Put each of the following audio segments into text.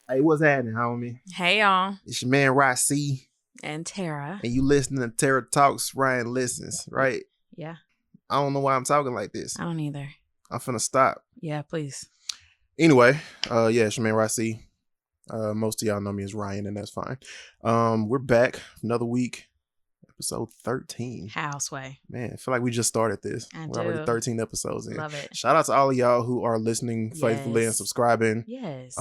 Hey, what's happening, homie? Hey y'all. It's your man Rossi, And Tara. and you listening to Tara Talks, Ryan Listens, right? Yeah. I don't know why I'm talking like this. I don't either. I'm finna stop. Yeah, please. Anyway, yeah, it's your man Rossi. Most of y'all know me as Ryan, and that's fine. We're back another week, episode 13. Houseway. Man, I feel like we just started this. We're already 13 episodes in. Love it. Shout out to all of y'all who are listening faithfully and subscribing. Yes.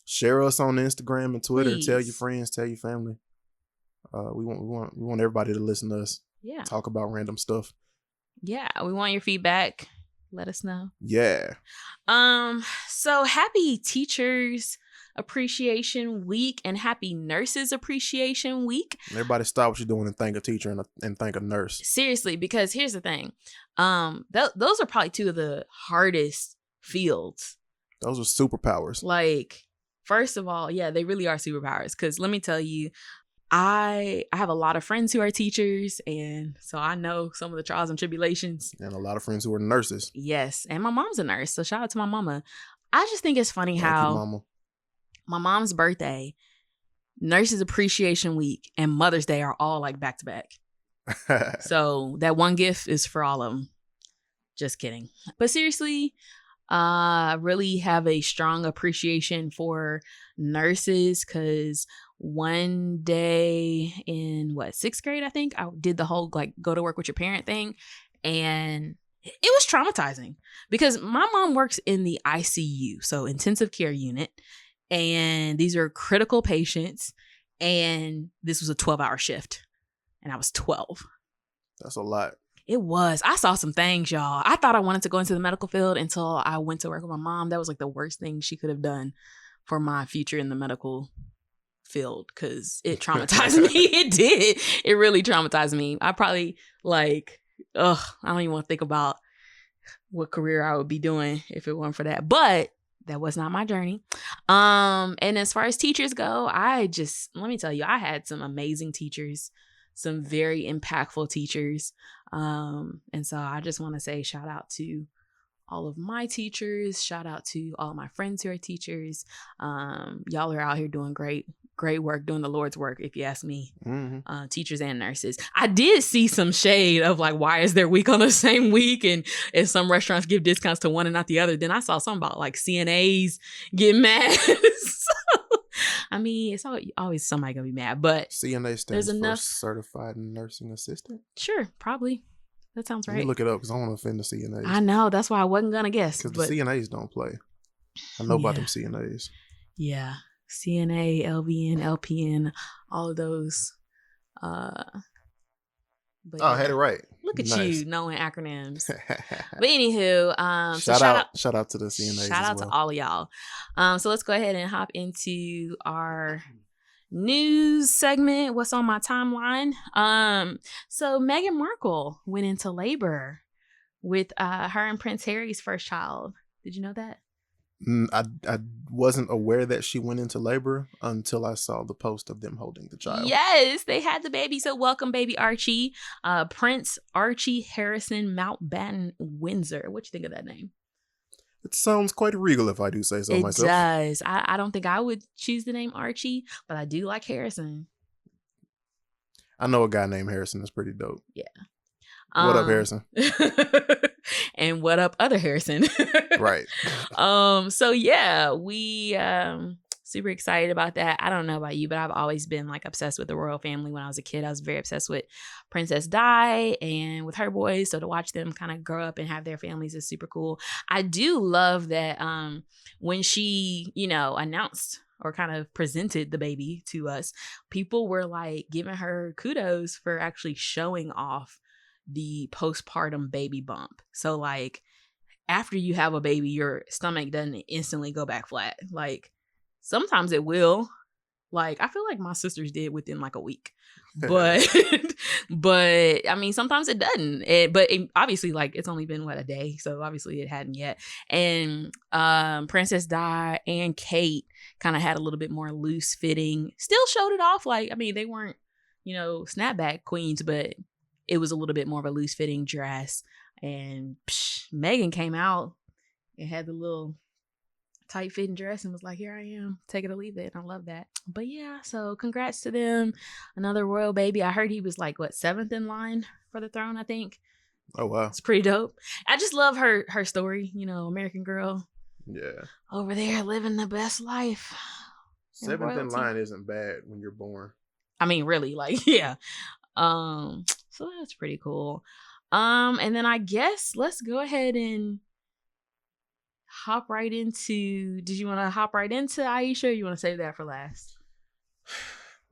Share us on Instagram and Twitter. Please. Tell your friends, tell your family. We want everybody to listen to us. Yeah. Talk about random stuff. Yeah, we want your feedback. Let us know. Yeah. So happy Teachers Appreciation Week and happy Nurses Appreciation Week. Everybody stop what you're doing and thank a teacher and thank a nurse. Seriously, because here's the thing. Those are probably two of the hardest fields. Those are superpowers. Like, first of all, yeah, they really are superpowers. Because let me tell you, I have a lot of friends who are teachers, and so I know some of the trials and tribulations. And a lot of friends who are nurses. Yes, and my mom's a nurse, so shout out to my mama. I just think it's funny Thank how you, Mama. my mom's birthday, Nurses Appreciation Week, and Mother's Day are all like back to back. So that one gift is for all of them. Just kidding. But seriously, really have a strong appreciation for nurses because one day in sixth grade, I think I did the whole go to work with your parent thing. And it was traumatizing because my mom works in the ICU, so intensive care unit. And these are critical patients. And this was a 12-hour shift. And I was 12. That's a lot. It was. I saw some things, y'all. I thought I wanted to go into the medical field until I went to work with my mom. That was like the worst thing she could have done for my future in the medical field because it traumatized me. It did. It really traumatized me. I probably I don't even want to think about what career I would be doing if it weren't for that. But that was not my journey. And as far as teachers go, let me tell you, I had some amazing teachers, some very impactful teachers. And so I just want to say shout out to all of my teachers. Shout out to all my friends who are teachers. Y'all are out here doing great work, doing the Lord's work, if you ask me. Mm-hmm. Teachers and nurses. I did see some shade of why is their week on the same week? And if some restaurants give discounts to one and not the other, then I saw something about CNAs getting mad. I mean, it's always somebody gonna be mad, but CNA stands for Certified Nursing Assistant. Sure, probably. That sounds right. Let me look it up because I want to offend the CNAs. I know, that's why I wasn't gonna guess. Because the CNAs don't play. I know about them CNAs. Yeah, CNA, LVN, LPN, all of those. But I had it right. Look at you knowing acronyms. But anywho, shout out to the CNAs. Shout out to all of y'all. So let's go ahead and hop into our news segment. What's on my timeline? So Meghan Markle went into labor with her and Prince Harry's first child. Did you know that? I wasn't aware that she went into labor until I saw the post of them holding the child. Yes, they had the baby. So welcome, baby Archie. Prince Archie Harrison Mountbatten Windsor. What you think of that name? It sounds quite regal, if I do say so myself. It does. I don't think I would choose the name Archie, but I do like Harrison. I know a guy named Harrison that's pretty dope. Yeah. What up, Harrison? And what up, other Harrison? Right. So yeah, we super excited about that. I don't know about you, but I've always been obsessed with the royal family. When I was a kid, I was very obsessed with Princess Di and with her boys. So to watch them kind of grow up and have their families is super cool. I do love that when she, announced or kind of presented the baby to us, people were giving her kudos for actually showing off the postpartum baby bump. So after you have a baby, your stomach doesn't instantly go back flat. Sometimes it will. I feel like my sisters did within a week. But but I mean, sometimes it doesn't. Obviously it's only been a day, so obviously it hadn't yet. And Princess Di and Kate kind of had a little bit more loose fitting. Still showed it off. They weren't, snapback queens, but it was a little bit more of a loose fitting dress. And Meghan came out and had the little tight fitting dress and was like, here I am, take it or leave it. I love that. But yeah, so congrats to them. Another royal baby. I heard he was like, what, 7th in line for the throne, I think. Oh, wow. It's pretty dope. I just love her story, American girl. Yeah. Over there living the best life. 7th in line isn't bad when you're born. I mean, really, like, yeah. So that's pretty cool. And then I guess let's go ahead and hop right into, did you want to hop right into Ayesha, or you want to save that for last?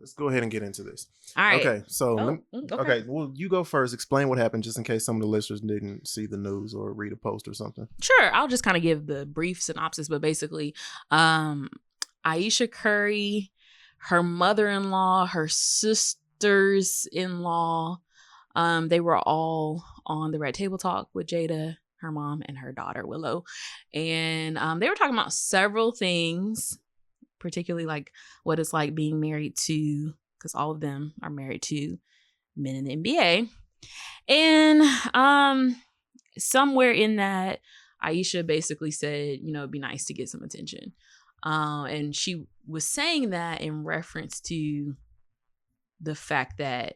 Let's go ahead and get into this. All right. Okay, so okay, well, you go first. Explain what happened, just in case some of the listeners didn't see the news or read a post or something. Sure, I'll just kind of give the brief synopsis, but basically, Ayesha Curry, her mother-in-law, her sisters-in-law, they were all on the Red Table Talk with Jada, her mom, and her daughter Willow, and they were talking about several things, particularly like what it's like being married to, because all of them are married to men in the NBA. And somewhere in that, Ayesha basically said, it'd be nice to get some attention. And she was saying that in reference to the fact that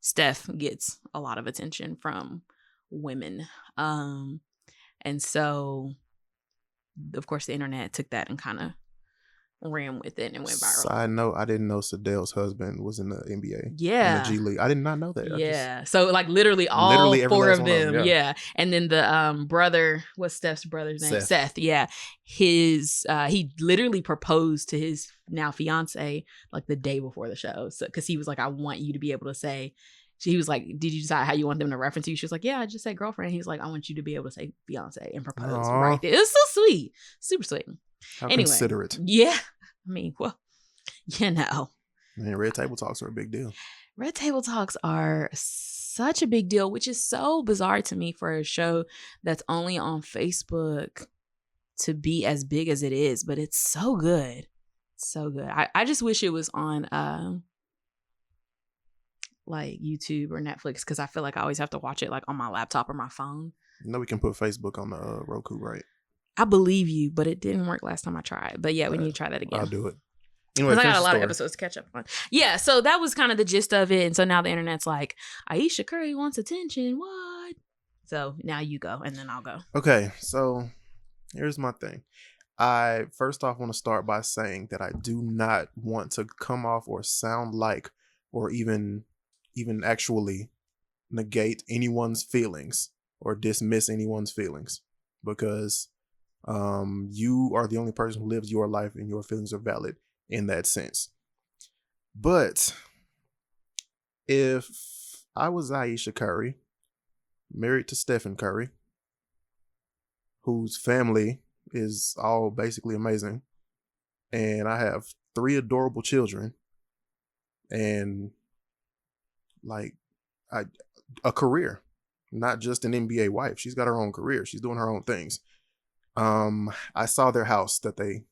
Steph gets a lot of attention from women. And so, of course, the internet took that and kind of ran with it and went viral. Side note, I didn't know Sadell's husband was in the NBA. Yeah. In the G League. I did not know that. Yeah. So like literally all four of them. Yeah. And then the brother, what's Steph's brother's name? Seth. Yeah. His he literally proposed to his now fiance like the day before the show. So because he was like, I want you to be able to say, he was like, did you decide how you want them to reference you? She was like, yeah, I just said girlfriend. He was like, I want you to be able to say fiance and propose right there. It was so sweet. Super sweet. How considerate. Yeah. I mean, well, Man, Red Table Talks are a big deal. Red Table Talks are such a big deal, which is so bizarre to me for a show that's only on Facebook to be as big as it is, but it's so good. So good. I just wish it was on like YouTube or Netflix, because I feel like I always have to watch it like on my laptop or my phone. We can put Facebook on the Roku, right? I believe you, but it didn't work last time I tried. But yeah, we need to try that again. I'll do it. Anyway, I got a lot of episodes to catch up on. Yeah, so that was kind of the gist of it. And so now the internet's like, Ayesha Curry wants attention. What? So now you go, and then I'll go. Okay, so here's my thing. I first off want to start by saying that I do not want to come off or sound like, or even actually negate anyone's feelings or dismiss anyone's feelings, because you are the only person who lives your life and your feelings are valid in that sense. But if I was Ayesha Curry, married to Stephen Curry, whose family is all basically amazing, and I have 3 adorable children, and like a career, not just an NBA wife. She's got her own career. She's doing her own things. I saw their house that they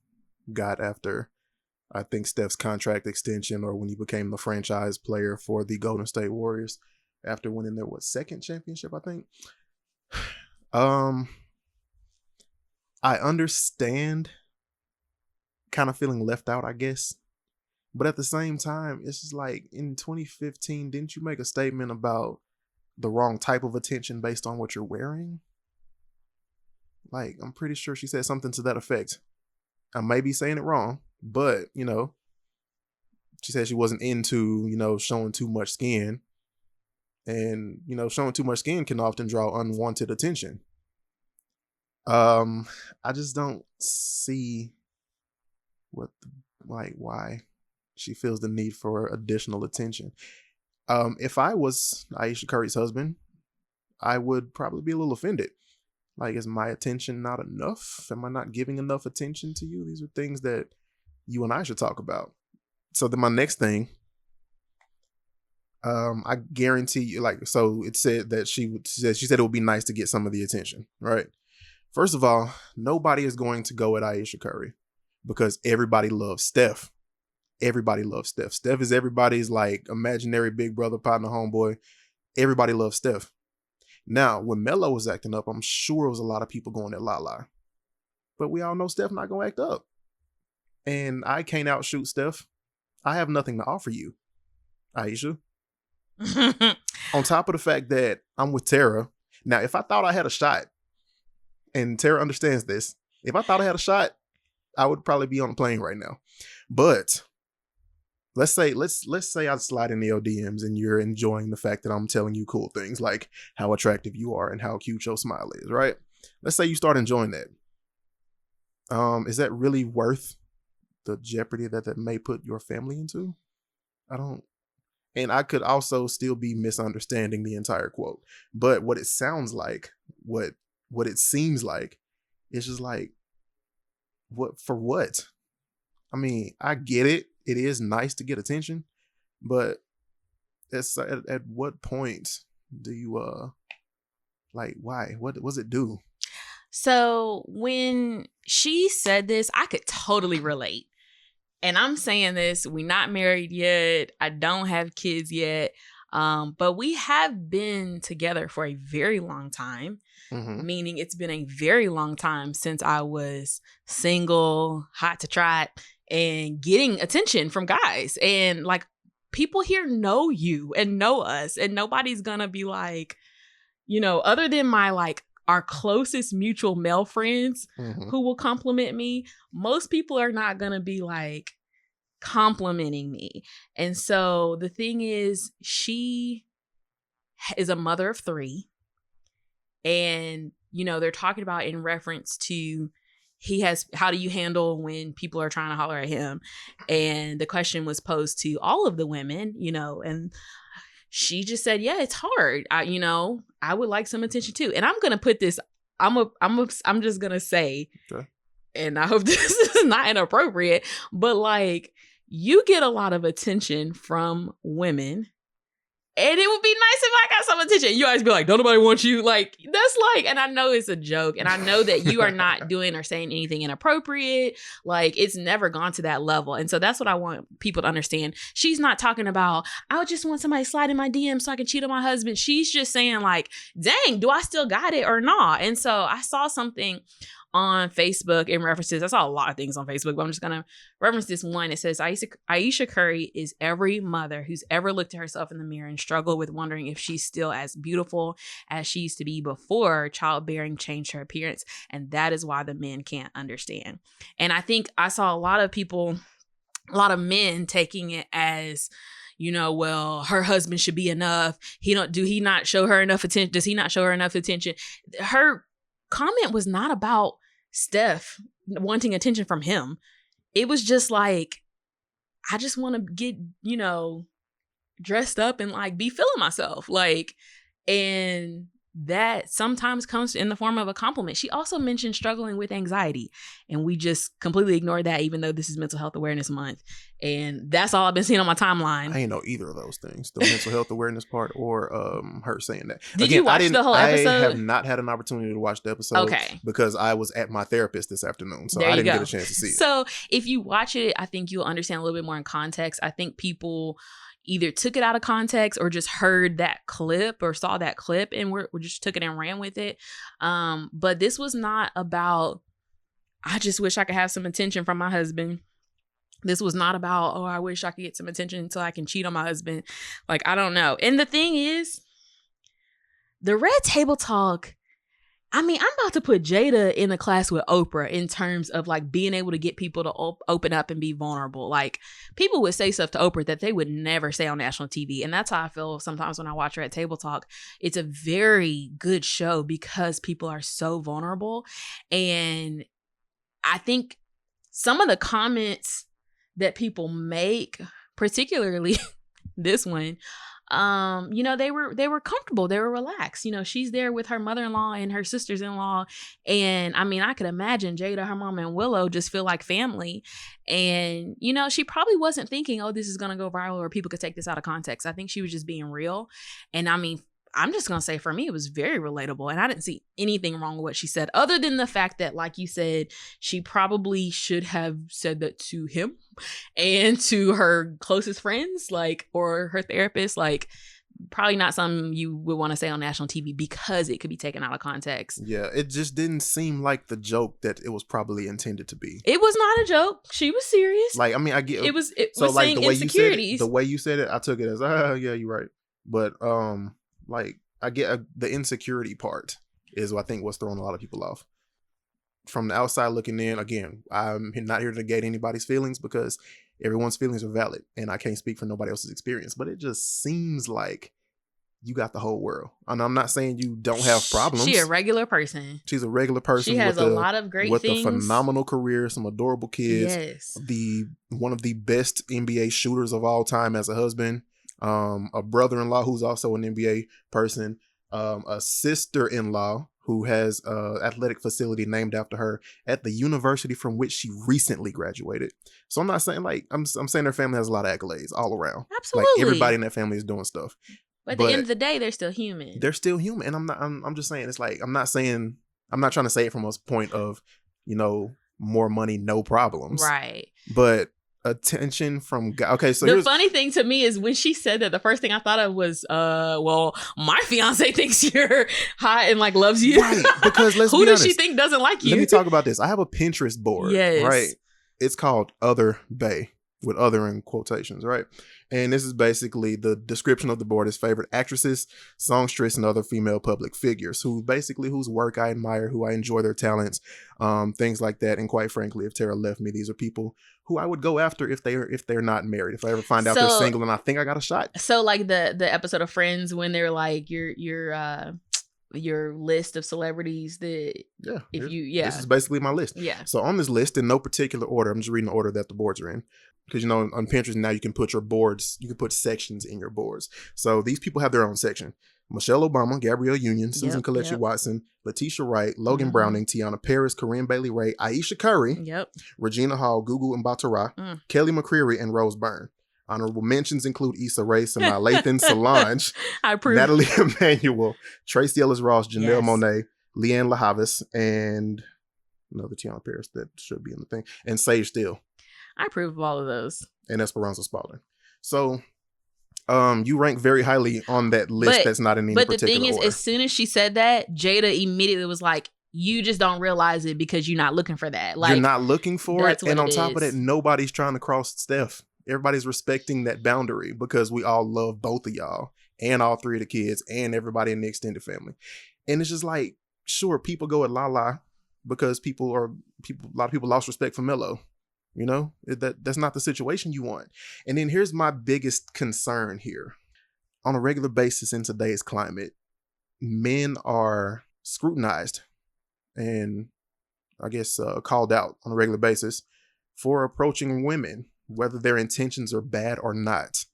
got after, I think, Steph's contract extension, or when he became the franchise player for the Golden State Warriors after winning their second championship, I think. I understand kind of feeling left out, I guess. But at the same time, it's just like, in 2015, didn't you make a statement about the wrong type of attention based on what you're wearing? Like, I'm pretty sure she said something to that effect. I may be saying it wrong, but, she said she wasn't into, showing too much skin. And, showing too much skin can often draw unwanted attention. I just don't see why she feels the need for additional attention. If I was Ayesha Curry's husband, I would probably be a little offended. Like, is my attention not enough? Am I not giving enough attention to you? These are things that you and I should talk about. So then my next thing, I guarantee you, so it said that she said it would be nice to get some of the attention, right? First of all, nobody is going to go at Ayesha Curry because everybody loves Steph. Everybody loves Steph. Steph is everybody's imaginary big brother, partner, homeboy. Everybody loves Steph. Now, when Melo was acting up, I'm sure it was a lot of people going at Lala. But we all know Steph not gonna act up. And I can't outshoot Steph. I have nothing to offer you, Ayesha. On top of the fact that I'm with Tara. Now, if I thought I had a shot, and Tara understands this, if I thought I had a shot, I would probably be on a plane right now. But let's say I slide in your DMs and you're enjoying the fact that I'm telling you cool things like how attractive you are and how cute your smile is, right? Let's say you start enjoying that. Is that really worth the jeopardy that may put your family into? And I could also still be misunderstanding the entire quote. But what it sounds like, what it seems like, is just like, what for what? I mean, I get it. It is nice to get attention, but it's at what point do you like why? What does it do? So when she said this, I could totally relate. And I'm saying this, we're not married yet. I don't have kids yet. But we have been together for a very long time, meaning it's been a very long time since I was single, hot to trot, and getting attention from guys. And like, people here know you and know us, and nobody's gonna be like, you know, other than my like our closest mutual male friends who will compliment me, most people are not going to be like complimenting me. And so the thing is, she is a mother of 3. And, you know, they're talking about in reference to how do you handle when people are trying to holler at him? And the question was posed to all of the women, you know, and she just said, yeah, it's hard. I would like some attention too. And I'm going to put this, I'm just going to say, okay, and I hope this is not inappropriate, but like, you get a lot of attention from women. And it would be nice if I got some attention. You guys be like, don't nobody want you. Like, that's like, and I know it's a joke. And I know that you are not doing or saying anything inappropriate. Like, it's never gone to that level. And so that's what I want people to understand. She's not talking about, I would just want somebody to slide in my DM so I can cheat on my husband. She's just saying like, dang, do I still got it or not? And so I saw something on Facebook in references. I saw a lot of things on Facebook, but I'm just going to reference this one. It says, Ayesha Curry is every mother who's ever looked at herself in the mirror and struggled with wondering if she's still as beautiful as she used to be before childbearing changed her appearance. And that is why the men can't understand. And I think I saw a lot of men taking it as, you know, well, her husband should be enough. Does he not show her enough attention? Her comment was not about Steph wanting attention from him. It was just like, I just want to get, you know, dressed up and like be feeling myself. Like, and that sometimes comes in the form of a compliment. She also mentioned struggling with anxiety, and we just completely ignored that, even though this is Mental Health Awareness Month. And that's all I've been seeing on my timeline. I ain't know either of those things, the mental health awareness part or her saying that. Did you watch the whole episode? I have not had an opportunity to watch the episode, okay, because I was at my therapist this afternoon, so I didn't get a chance to see it. So if you watch it, I think you'll understand a little bit more in context. I think people either took it out of context or just heard that clip or saw that clip and we just took it and ran with it. But this was not about, I just wish I could have some attention from my husband. This was not about, oh, I wish I could get some attention so I can cheat on my husband. Like, I don't know. And the thing is, the Red Table Talk, I mean, I'm about to put Jada in a class with Oprah in terms of like being able to get people to open up and be vulnerable. Like, people would say stuff to Oprah that they would never say on national TV. And that's how I feel sometimes when I watch Red Table Talk. It's a very good show because people are so vulnerable. And I think some of the comments that people make, particularly this one, you know, they were comfortable. They were relaxed. You know, she's there with her mother-in-law and her sisters-in-law. And I mean, I could imagine Jada, her mom, and Willow just feel like family. And, you know, she probably wasn't thinking, oh, this is going to go viral or people could take this out of context. I think she was just being real. And I mean, I'm just going to say for me, it was very relatable. And I didn't see anything wrong with what she said, other than the fact that, like you said, she probably should have said that to him and to her closest friends, like, or her therapist. Like, probably not something you would want to say on national TV because it could be taken out of context. Yeah, it just didn't seem like the joke that it was probably intended to be. It was not a joke. She was serious. Like, I mean, I get it was so like saying the way insecurities. you said it, the way you said it, I took it as yeah, you're right. But like I get the insecurity part is what I think what's throwing a lot of people off. From the outside looking in, again, I'm not here to negate anybody's feelings because everyone's feelings are valid, and I can't speak for nobody else's experience. But it just seems like you got the whole world. And I'm not saying you don't have problems. She's a regular person. She's a regular person. She has a lot of great things. With a phenomenal career, some adorable kids. Yes. One of the best NBA shooters of all time as a husband. A brother-in-law who's also an NBA person. A sister-in-law who has an athletic facility named after her at the university from which she recently graduated. So I'm not saying I'm saying her family has a lot of accolades all around. Absolutely. Like everybody in that family is doing stuff. But at the end of the day, they're still human. They're still human. And I'm just saying, it's like, I'm not trying to say it from a point of, more money, no problems. Right. But attention from God. Okay, so the funny thing to me is when she said that, the first thing I thought of was, well, my fiance thinks you're hot and like loves you. Right. Because let's who be does honest, she think doesn't like you? Let me talk about this. I have a Pinterest board. Yes. Right. It's called Other Bae, with other in quotations, right? And this is basically the description of the board is favorite actresses, songstress, and other female public figures whose work I admire, who I enjoy their talents, things like that. And quite frankly, if Tara left me, these are people who I would go after if they're not married. If I ever find out they're single and I think I got a shot. So like the episode of Friends when they're like your list of celebrities that this is basically my list. Yeah. So on this list, in no particular order, I'm just reading the order that the boards are in. Because, on Pinterest now you can put your boards, you can put sections in your boards. So these people have their own section. Michelle Obama, Gabrielle Union, Susan Kelechi Watson, Letitia Wright, Logan Browning, Tiana Paris, Corinne Bailey Ray, Ayesha Curry, Regina Hall, Gugu Mbatha-Raw, Kelly McCreary, and Rose Byrne. Honorable mentions include Issa Rae, Samai Lathan, Solange, Natalie Emmanuel, Tracy Ellis Ross, Janelle Monáe, Leanne LaHavis, and another Tiana Paris that should be in the thing, and Sage Steele. I approve of all of those. And Esperanza Spalding. So, you rank very highly on that list that's not in any particular order. But the thing is, as soon as she said that, Jada immediately was like, you just don't realize it because you're not looking for that. Like, you're not looking for it. And on top of that, nobody's trying to cross Steph. Everybody's respecting that boundary because we all love both of y'all and all three of the kids and everybody in the extended family. And it's just like, sure, people go at la because a lot of people lost respect for Melo. That's not the situation you want. And then here's my biggest concern here. On a regular basis in today's climate, men are scrutinized and I guess called out on a regular basis for approaching women, whether their intentions are bad or not.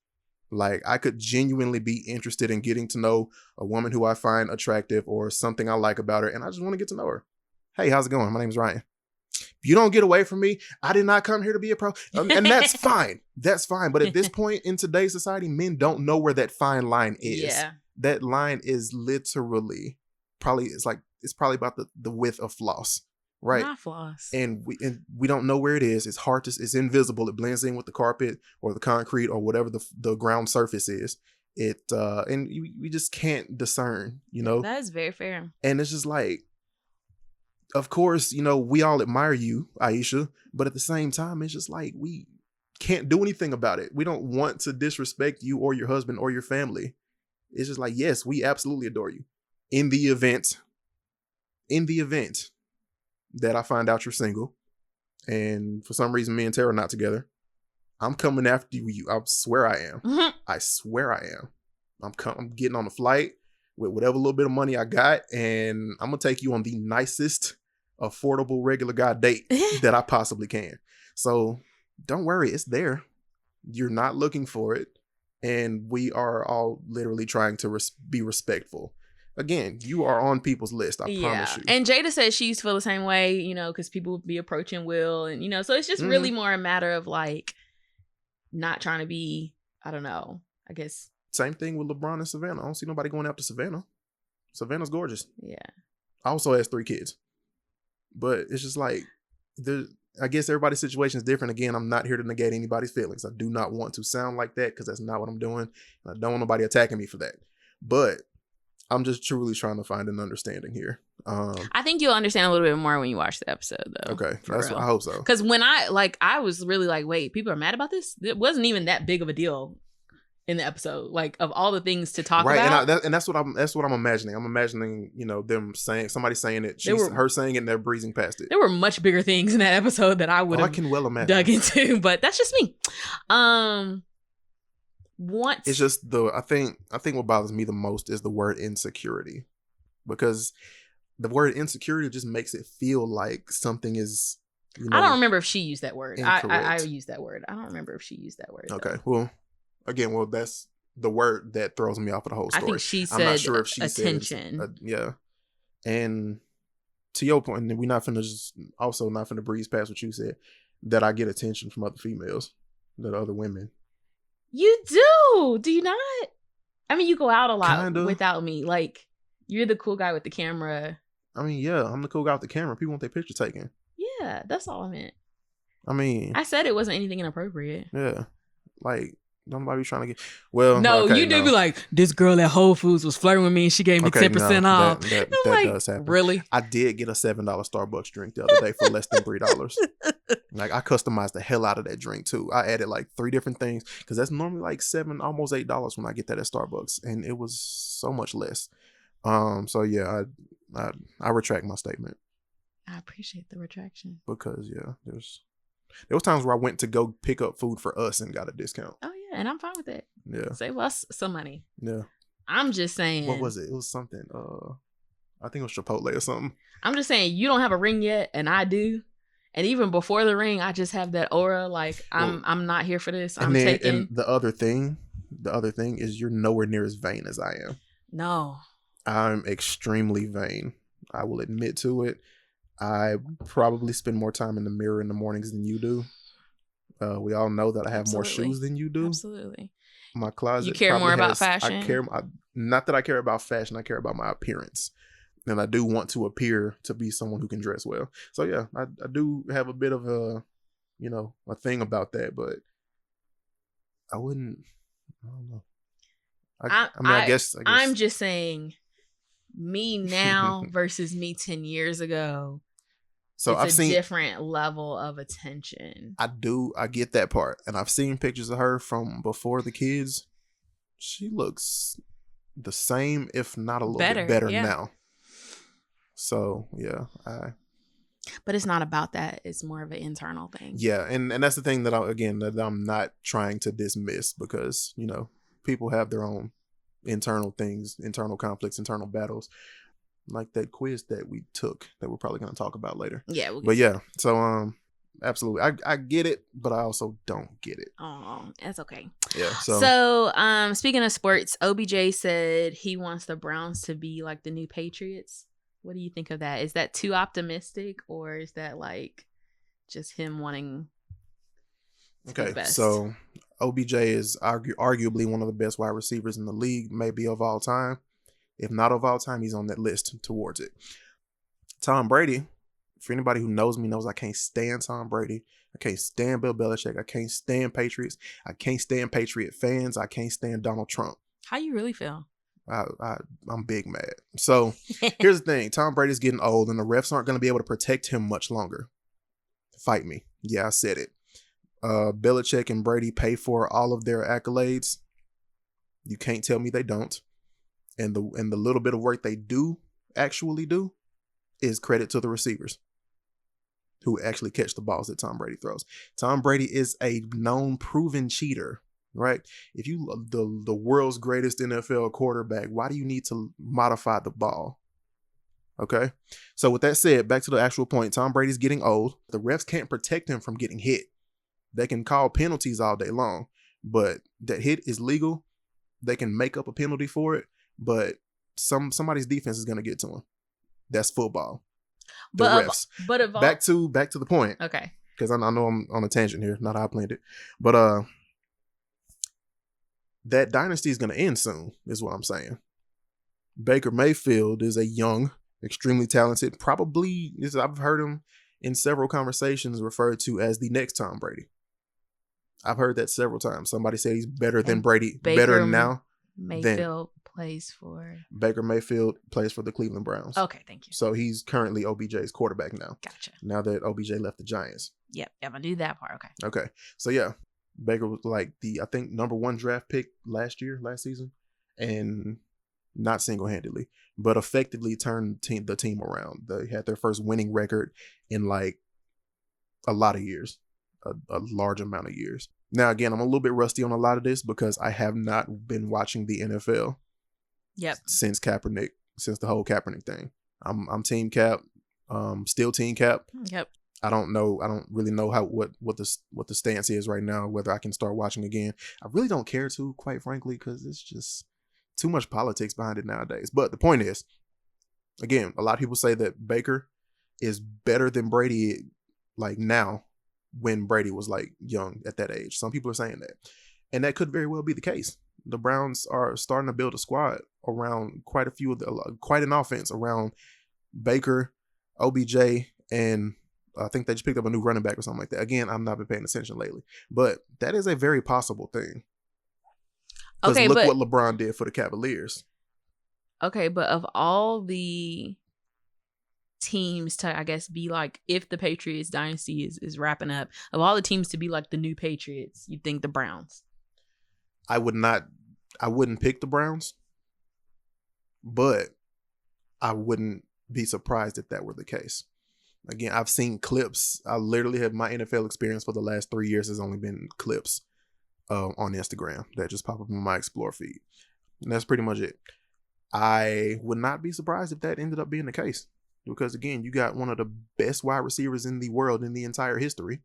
Like, I could genuinely be interested in getting to know a woman who I find attractive or something I like about her, and I just want to get to know her. Hey, how's it going? My name is Ryan. If you don't get away from me, I did not come here to be a pro. And that's fine. That's fine. But at this point in today's society, men don't know where that fine line is. Yeah. That line is literally it's probably about the width of floss. Right. Not floss. And we don't know where it is. It's hard it's invisible. It blends in with the carpet or the concrete or whatever the ground surface is. And we just can't discern, That is very fair. And it's just like, of course, we all admire you, Ayesha, but at the same time, it's just like we can't do anything about it. We don't want to disrespect you or your husband or your family. It's just like, yes, we absolutely adore you. In the event that I find out you're single and for some reason me and Tara are not together, I'm coming after you. I swear I am. Mm-hmm. I swear I am. I'm getting on a flight with whatever little bit of money I got, and I'm going to take you on the nicest affordable regular guy date that I possibly can. So don't worry, it's there. You're not looking for it. And we are all literally trying to be respectful. Again, you are on people's list. I promise you. And Jada says she used to feel the same way, because people would be approaching Will. And, so it's just really more a matter of like not trying to be, I don't know, I guess. Same thing with LeBron and Savannah. I don't see nobody going after Savannah. Savannah's gorgeous. Yeah. I also has 3 kids. But it's just like, I guess everybody's situation is different. Again, I'm not here to negate anybody's feelings. I do not want to sound like that because that's not what I'm doing. And I don't want nobody attacking me for that. But I'm just truly trying to find an understanding here. I think you'll understand a little bit more when you watch the episode, though. Okay, that's what I hope so. Because when I was really like, wait, people are mad about this? It wasn't even that big of a deal in the episode, like of all the things to talk about. And that's what I'm imagining. I'm imagining, them saying, somebody saying it, her saying it, and they're breezing past it. There were much bigger things in that episode that I would have I can well imagine dug into, but that's just me. It's just I think what bothers me the most is the word insecurity, because the word insecurity just makes it feel like something is. I don't remember if she used that word. I used that word. I don't remember if she used that word. Okay, well. Again, that's the word that throws me off of the whole story. I think she said I'm not sure if she attention. Says, yeah. And to your point, and we're not finna breeze past what you said, that I get attention from other females, that other women. You do. Do you not? I mean, you go out a lot Kinda. Without me. Like, you're the cool guy with the camera. I mean, yeah, I'm the cool guy with the camera. People want their picture taken. Yeah, that's all I meant. I mean, I said it wasn't anything inappropriate. Yeah. Like, nobody be trying to get. Well, no, okay, you do be like, this girl at Whole Foods was flirting with me and she gave me 10% off. That like, does happen. Really? I did get a $7 Starbucks drink the other day for less than $3. Like, I customized the hell out of that drink too. I added like 3 different things because that's normally like $7, almost $8 when I get that at Starbucks, and it was so much less. So yeah, I retract my statement. I appreciate the retraction because there was times where I went to go pick up food for us and got a discount. Oh yeah, and I'm fine with that. Yeah, save us some money. Yeah, I'm just saying. What was it? It was something. I think it was Chipotle or something. I'm just saying, you don't have a ring yet, and I do. And even before the ring, I just have that aura. Like I'm not here for this. I'm taking. And the other thing is you're nowhere near as vain as I am. No, I'm extremely vain. I will admit to it. I probably spend more time in the mirror in the mornings than you do. We all know that I have more shoes than you do. Absolutely. My closet. You care more about fashion? Not that I care about fashion. I care about my appearance. And I do want to appear to be someone who can dress well. So yeah, I do have a bit of a thing about that, but I don't know. I guess I'm just saying, me now versus me 10 years ago. So I've seen a different level of attention. I get that part. And I've seen pictures of her from before the kids. She looks the same, if not a little bit better now. So yeah, but it's not about that. It's more of an internal thing. Yeah, and that's the thing that I'm not trying to dismiss, because people have their own internal things, internal conflicts, internal battles, like that quiz that we took that we're probably going to talk about later. Yeah, but yeah, so absolutely, I get it, but I also don't get it. Oh, that's okay. Yeah. So speaking of sports, OBJ said he wants the Browns to be like the new Patriots. What do you think of that? Is that too optimistic, or is that like just him wanting to be the best? So OBJ is arguably one of the best wide receivers in the league, maybe of all time. If not of all time, he's on that list towards it. Tom Brady, for anybody who knows me, knows I can't stand Tom Brady. I can't stand Bill Belichick. I can't stand Patriots. I can't stand Patriot fans. I can't stand Donald Trump. How you really feel? I'm big mad. So here's the thing. Tom Brady's getting old, and the refs aren't going to be able to protect him much longer. Fight me. Yeah, I said it. Belichick and Brady pay for all of their accolades. You can't tell me they don't. And the little bit of work they do actually do is credit to the receivers who actually catch the balls that Tom Brady throws. Tom Brady is a known proven cheater, right? If you the world's greatest NFL quarterback, why do you need to modify the ball? Okay. So with that said, back to the actual point, Tom Brady's getting old. The refs can't protect him from getting hit. They can call penalties all day long, but that hit is legal. They can make up a penalty for it, but somebody's defense is going to get to him. That's football. The refs. But back to the point. Okay. Because I know I'm on a tangent here. Not how I planned it. But that dynasty is going to end soon, is what I'm saying. Baker Mayfield is a young, extremely talented, probably, I've heard him in several conversations referred to as the next Tom Brady. I've heard that several times. Somebody said he's better than Brady, better now. Mayfield plays for Baker Mayfield plays for the Cleveland Browns. Okay, thank you. So he's currently OBJ's quarterback now. Gotcha. Now that OBJ left the Giants. Yep, I knew that part. Okay. So yeah, Baker was like I think number 1 draft pick last season, and not single-handedly, but effectively turned the team around. They had their first winning record in like a lot of years, a large amount of years. Now, again, I'm a little bit rusty on a lot of this because I have not been watching the NFL. Yep. Since the whole Kaepernick thing. I'm Team Cap. Still Team Cap. Yep. I don't really know what the stance is right now, whether I can start watching again. I really don't care to, quite frankly, because it's just too much politics behind it nowadays. But the point is, again, a lot of people say that Baker is better than Brady like now when Brady was like young at that age. Some people are saying that. And that could very well be the case. The Browns are starting to build a squad around quite an offense around Baker, OBJ, and I think they just picked up a new running back or something like that. Again, I've not been paying attention lately, but that is a very possible thing. Okay, look what LeBron did for the Cavaliers. Okay, but of all the teams to, I guess, be like, if the Patriots dynasty is wrapping up, of all the teams to be like the new Patriots, you think the Browns? I wouldn't pick the Browns, but I wouldn't be surprised if that were the case. Again, I've seen clips. I literally have my NFL experience for the last 3 years has only been clips on Instagram that just pop up on my Explore feed. And that's pretty much it. I would not be surprised if that ended up being the case. Because again, you got one of the best wide receivers in the world in the entire history.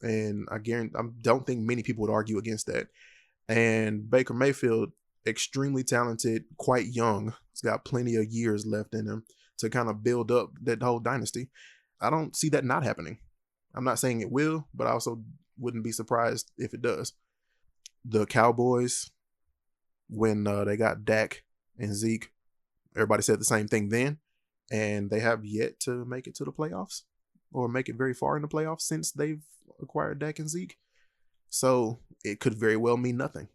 And again, I don't think many people would argue against that. And Baker Mayfield, extremely talented, quite young. He's got plenty of years left in him to kind of build up that whole dynasty. I don't see that not happening. I'm not saying it will, but I also wouldn't be surprised if it does. The Cowboys, when they got Dak and Zeke, everybody said the same thing then. And they have yet to make it to the playoffs or make it very far in the playoffs since they've acquired Dak and Zeke. So it could very well mean nothing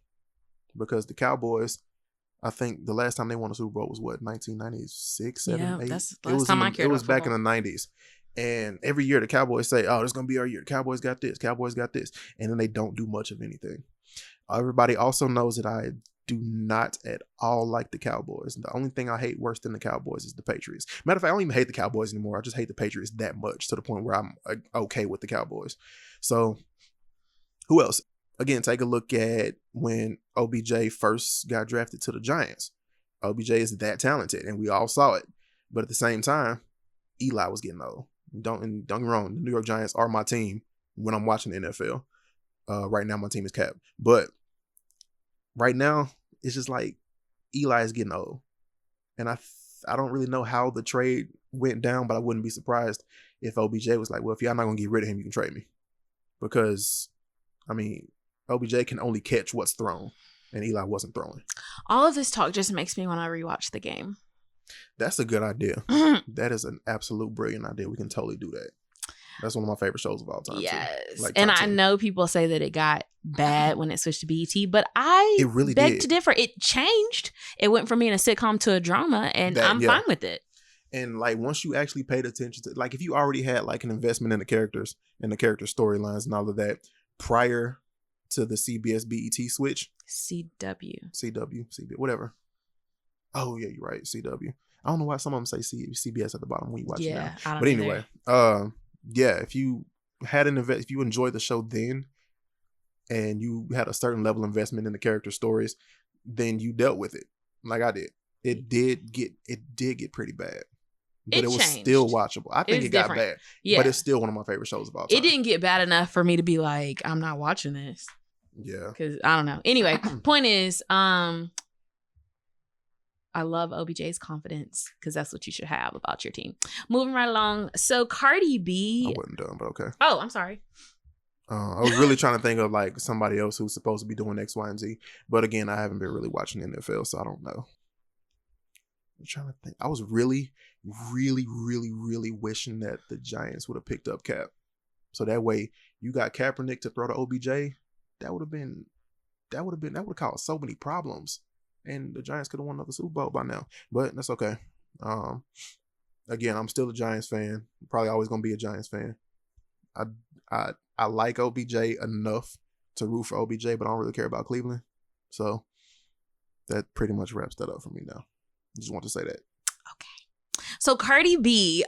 because the Cowboys, I think the last time they won a Super Bowl was what, 1996, 7, 8? That's the last time I cared. It was back in the 90s. And every year the Cowboys say, oh, this is going to be our year. The Cowboys got this. Cowboys got this. And then they don't do much of anything. Everybody also knows that I do not at all like the Cowboys. The only thing I hate worse than the Cowboys is the Patriots. Matter of fact, I don't even hate the Cowboys anymore. I just hate the Patriots that much to the point where I'm okay with the Cowboys. So who else? Again, take a look at when OBJ first got drafted to the Giants. OBJ is that talented, and we all saw it. But at the same time, Eli was getting old. Don't get me wrong. The New York Giants are my team when I'm watching the NFL. Right now, my team is Cap. But right now, it's just like Eli is getting old. And I don't really know how the trade went down, but I wouldn't be surprised if OBJ was like, well, if y'all not going to get rid of him, you can trade me. Because, I mean, OBJ can only catch what's thrown, and Eli wasn't throwing. All of this talk just makes me want to rewatch the game. That's a good idea. That is an absolute brilliant idea. We can totally do that. That's one of my favorite shows of all time. Yes. Like, and I know people say that it got bad when it switched to BET, but I really beg to differ. It changed. It went from being a sitcom to a drama, and I'm fine with it. And like once you actually paid attention to, like if you already had like an investment in the characters and the character storylines and all of that prior to the CBS BET switch. CW, whatever. Oh yeah, you're right. CW. I don't know why some of them say CBS at the bottom when you watch it now. But anyway, yeah, if you had if you enjoyed the show then and you had a certain level of investment in the character stories, then you dealt with it like I did. It did get pretty bad. But it was still watchable. I think it got bad. Yeah. But it's still one of my favorite shows of all time. It didn't get bad enough for me to be like, I'm not watching this. Yeah. Because I don't know. Anyway, point is, I love OBJ's confidence because that's what you should have about your team. Moving right along. So Cardi B. I wasn't done, but okay. Oh, I'm sorry. I was really trying to think of like somebody else who's supposed to be doing X, Y, and Z. But again, I haven't been really watching the NFL, so I don't know. I'm trying to think. I was really, really, really, really wishing that the Giants would have picked up Cap. So that way you got Kaepernick to throw to OBJ. That would have caused so many problems. And the Giants could have won another Super Bowl by now. But that's okay. Again, I'm still a Giants fan. Probably always gonna be a Giants fan. I like OBJ enough to root for OBJ, but I don't really care about Cleveland. So that pretty much wraps that up for me now. I just want to say that. Okay. So Cardi B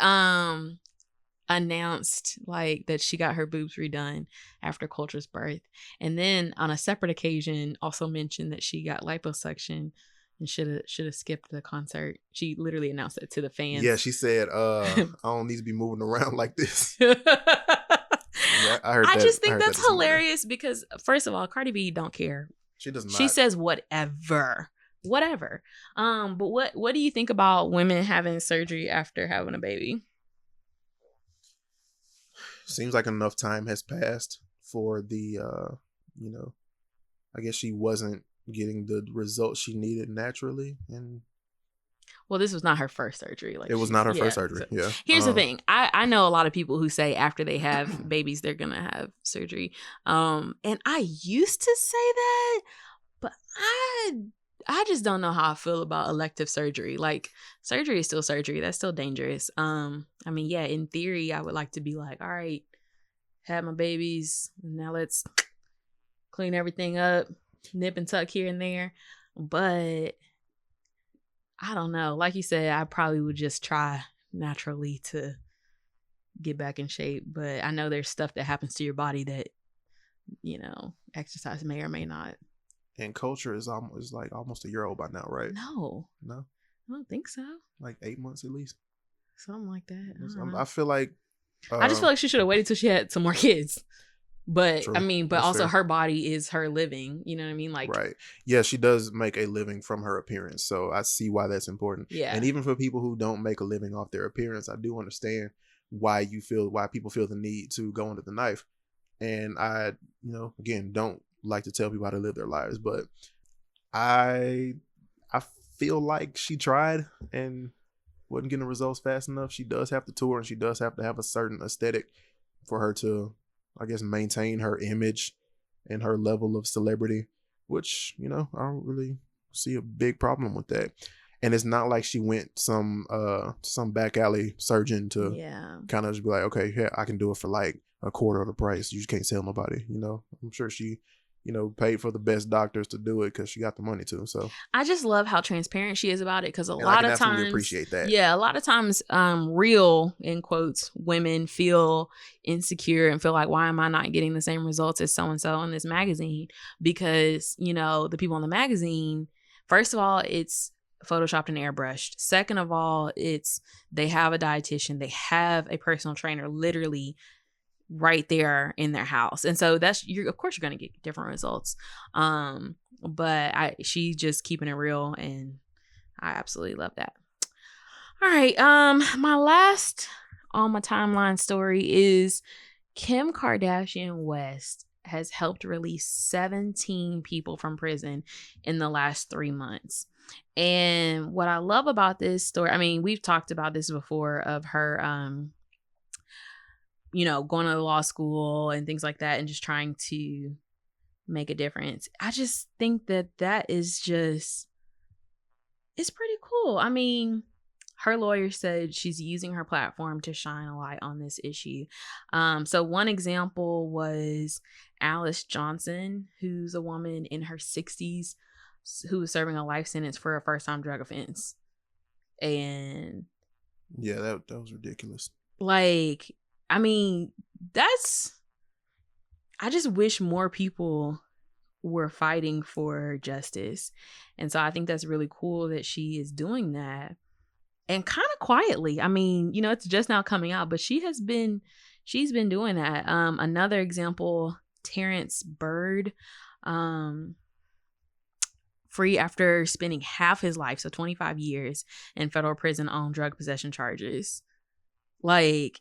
announced like that she got her boobs redone after Culture's birth, and then on a separate occasion also mentioned that she got liposuction and should have skipped the concert. She literally announced it to the fans. Yeah, she said, I don't need to be moving around like this. Yeah, I heard that. I just think that's hilarious because, first of all, Cardi B don't care. She does not. She says whatever. But what do you think about women having surgery after having a baby? Seems like enough time has passed for the, I guess she wasn't getting the results she needed naturally. And well, this was not her first surgery. It was not her first surgery. So, yeah. Here's the thing. I know a lot of people who say after they have babies, they're going to have surgery. And I used to say that, but I just don't know how I feel about elective surgery. Like, surgery is still surgery. That's still dangerous. I mean, yeah, in theory, I would like to be like, all right, had my babies. Now let's clean everything up, nip and tuck here and there. But I don't know. Like you said, I probably would just try naturally to get back in shape. But I know there's stuff that happens to your body that, exercise may or may not. And Culture is like almost a year old by now, right? No. I don't think so. Like 8 months at least. Something like that. I feel like. I just feel like she should have waited till she had some more kids. But true. I mean, but that's also fair. Her body is her living. You know what I mean? Like, right. Yeah, she does make a living from her appearance. So I see why that's important. Yeah. And even for people who don't make a living off their appearance, I do understand why people feel the need to go under the knife. And I, again, don't like to tell people how to live their lives, but I feel like she tried and wasn't getting the results fast enough. She does have to tour and she does have to have a certain aesthetic for her to, I guess, maintain her image and her level of celebrity, which, I don't really see a big problem with that. And it's not like she went some back alley surgeon to kind of just be like, okay, yeah, I can do it for like a quarter of the price. You just can't tell nobody, I'm sure she, paid for the best doctors to do it because she got the money to. So I just love how transparent she is about it, because a lot of times, appreciate that. Yeah, a lot of times, real, in quotes, women feel insecure and feel like, why am I not getting the same results as so and so in this magazine? Because the people in the magazine, first of all, it's photoshopped and airbrushed. Second of all, they have a dietitian, they have a personal trainer, literally right there in their house. And so of course you're going to get different results. But she's just keeping it real, and I absolutely love that. All right. My last on my timeline story is Kim Kardashian West has helped release 17 people from prison in the last 3 months. And what I love about this story, I mean, we've talked about this before, of her going to law school and things like that, and just trying to make a difference. I just think that is just, it's pretty cool. I mean, her lawyer said she's using her platform to shine a light on this issue. So one example was Alice Johnson, who's a woman in her 60s who was serving a life sentence for a first-time drug offense. And yeah, that was ridiculous. Like, I mean, I just wish more people were fighting for justice. And so I think that's really cool that she is doing that. And kind of quietly. I mean, it's just now coming out, but she's been doing that. Another example, Terrence Bird, free after spending half his life, so 25 years, in federal prison on drug possession charges. Like,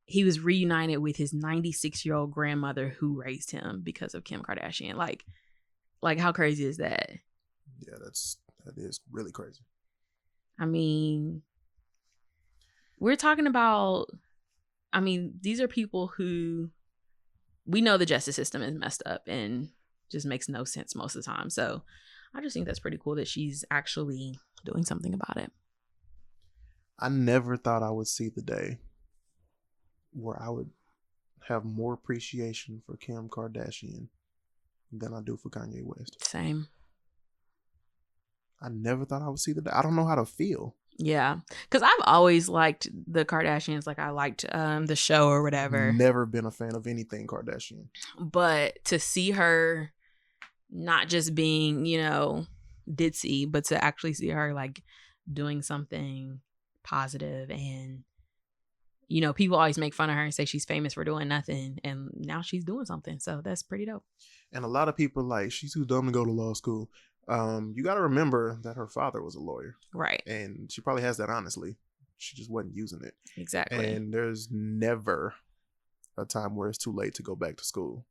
he was reunited with his 96-year-old grandmother who raised him because of Kim Kardashian. Like how crazy is that? Yeah, that is really crazy. I mean, we're talking about, these are people who, we know the justice system is messed up and just makes no sense most of the time. So I just think that's pretty cool that she's actually doing something about it. I never thought I would see the day where I would have more appreciation for Kim Kardashian than I do for Kanye West. Same. I never thought I would see the day. I don't know how to feel. Yeah, because I've always liked the Kardashians. Like, I liked the show or whatever. Never been a fan of anything Kardashian. But to see her not just being, ditzy, but to actually see her like doing something positive, and people always make fun of her and say she's famous for doing nothing, and now she's doing something. So that's pretty dope. And a lot of people like, she's too dumb to go to law school. You got to remember that her father was a lawyer. Right. And she probably has that honestly. She just wasn't using it. Exactly. And there's never a time where it's too late to go back to school.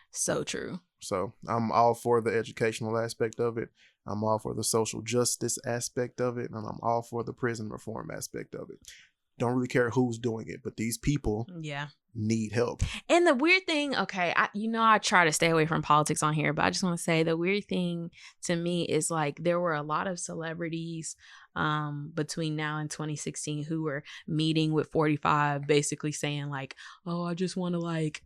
So true. So I'm all for the educational aspect of it. I'm all for the social justice aspect of it. And I'm all for the prison reform aspect of it. Don't really care who's doing it, but these people need help. And the weird thing, okay, I try to stay away from politics on here, but I just want to say the weird thing to me is like there were a lot of celebrities between now and 2016 who were meeting with 45, basically saying like, oh, I just want to like,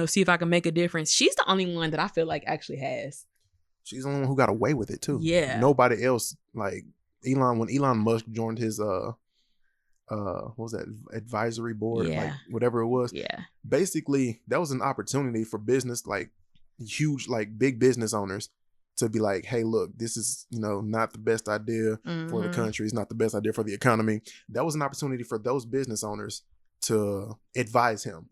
see if I can make a difference. She's the only one that I feel like actually has. She's the only one who got away with it too. Yeah. Nobody else, like when Elon Musk joined his what was that, advisory board, like whatever it was, basically that was an opportunity for business, like huge, like big business owners to be like, hey, look, this is not the best idea for the country, it's not the best idea for the economy. That was an opportunity for those business owners to advise him,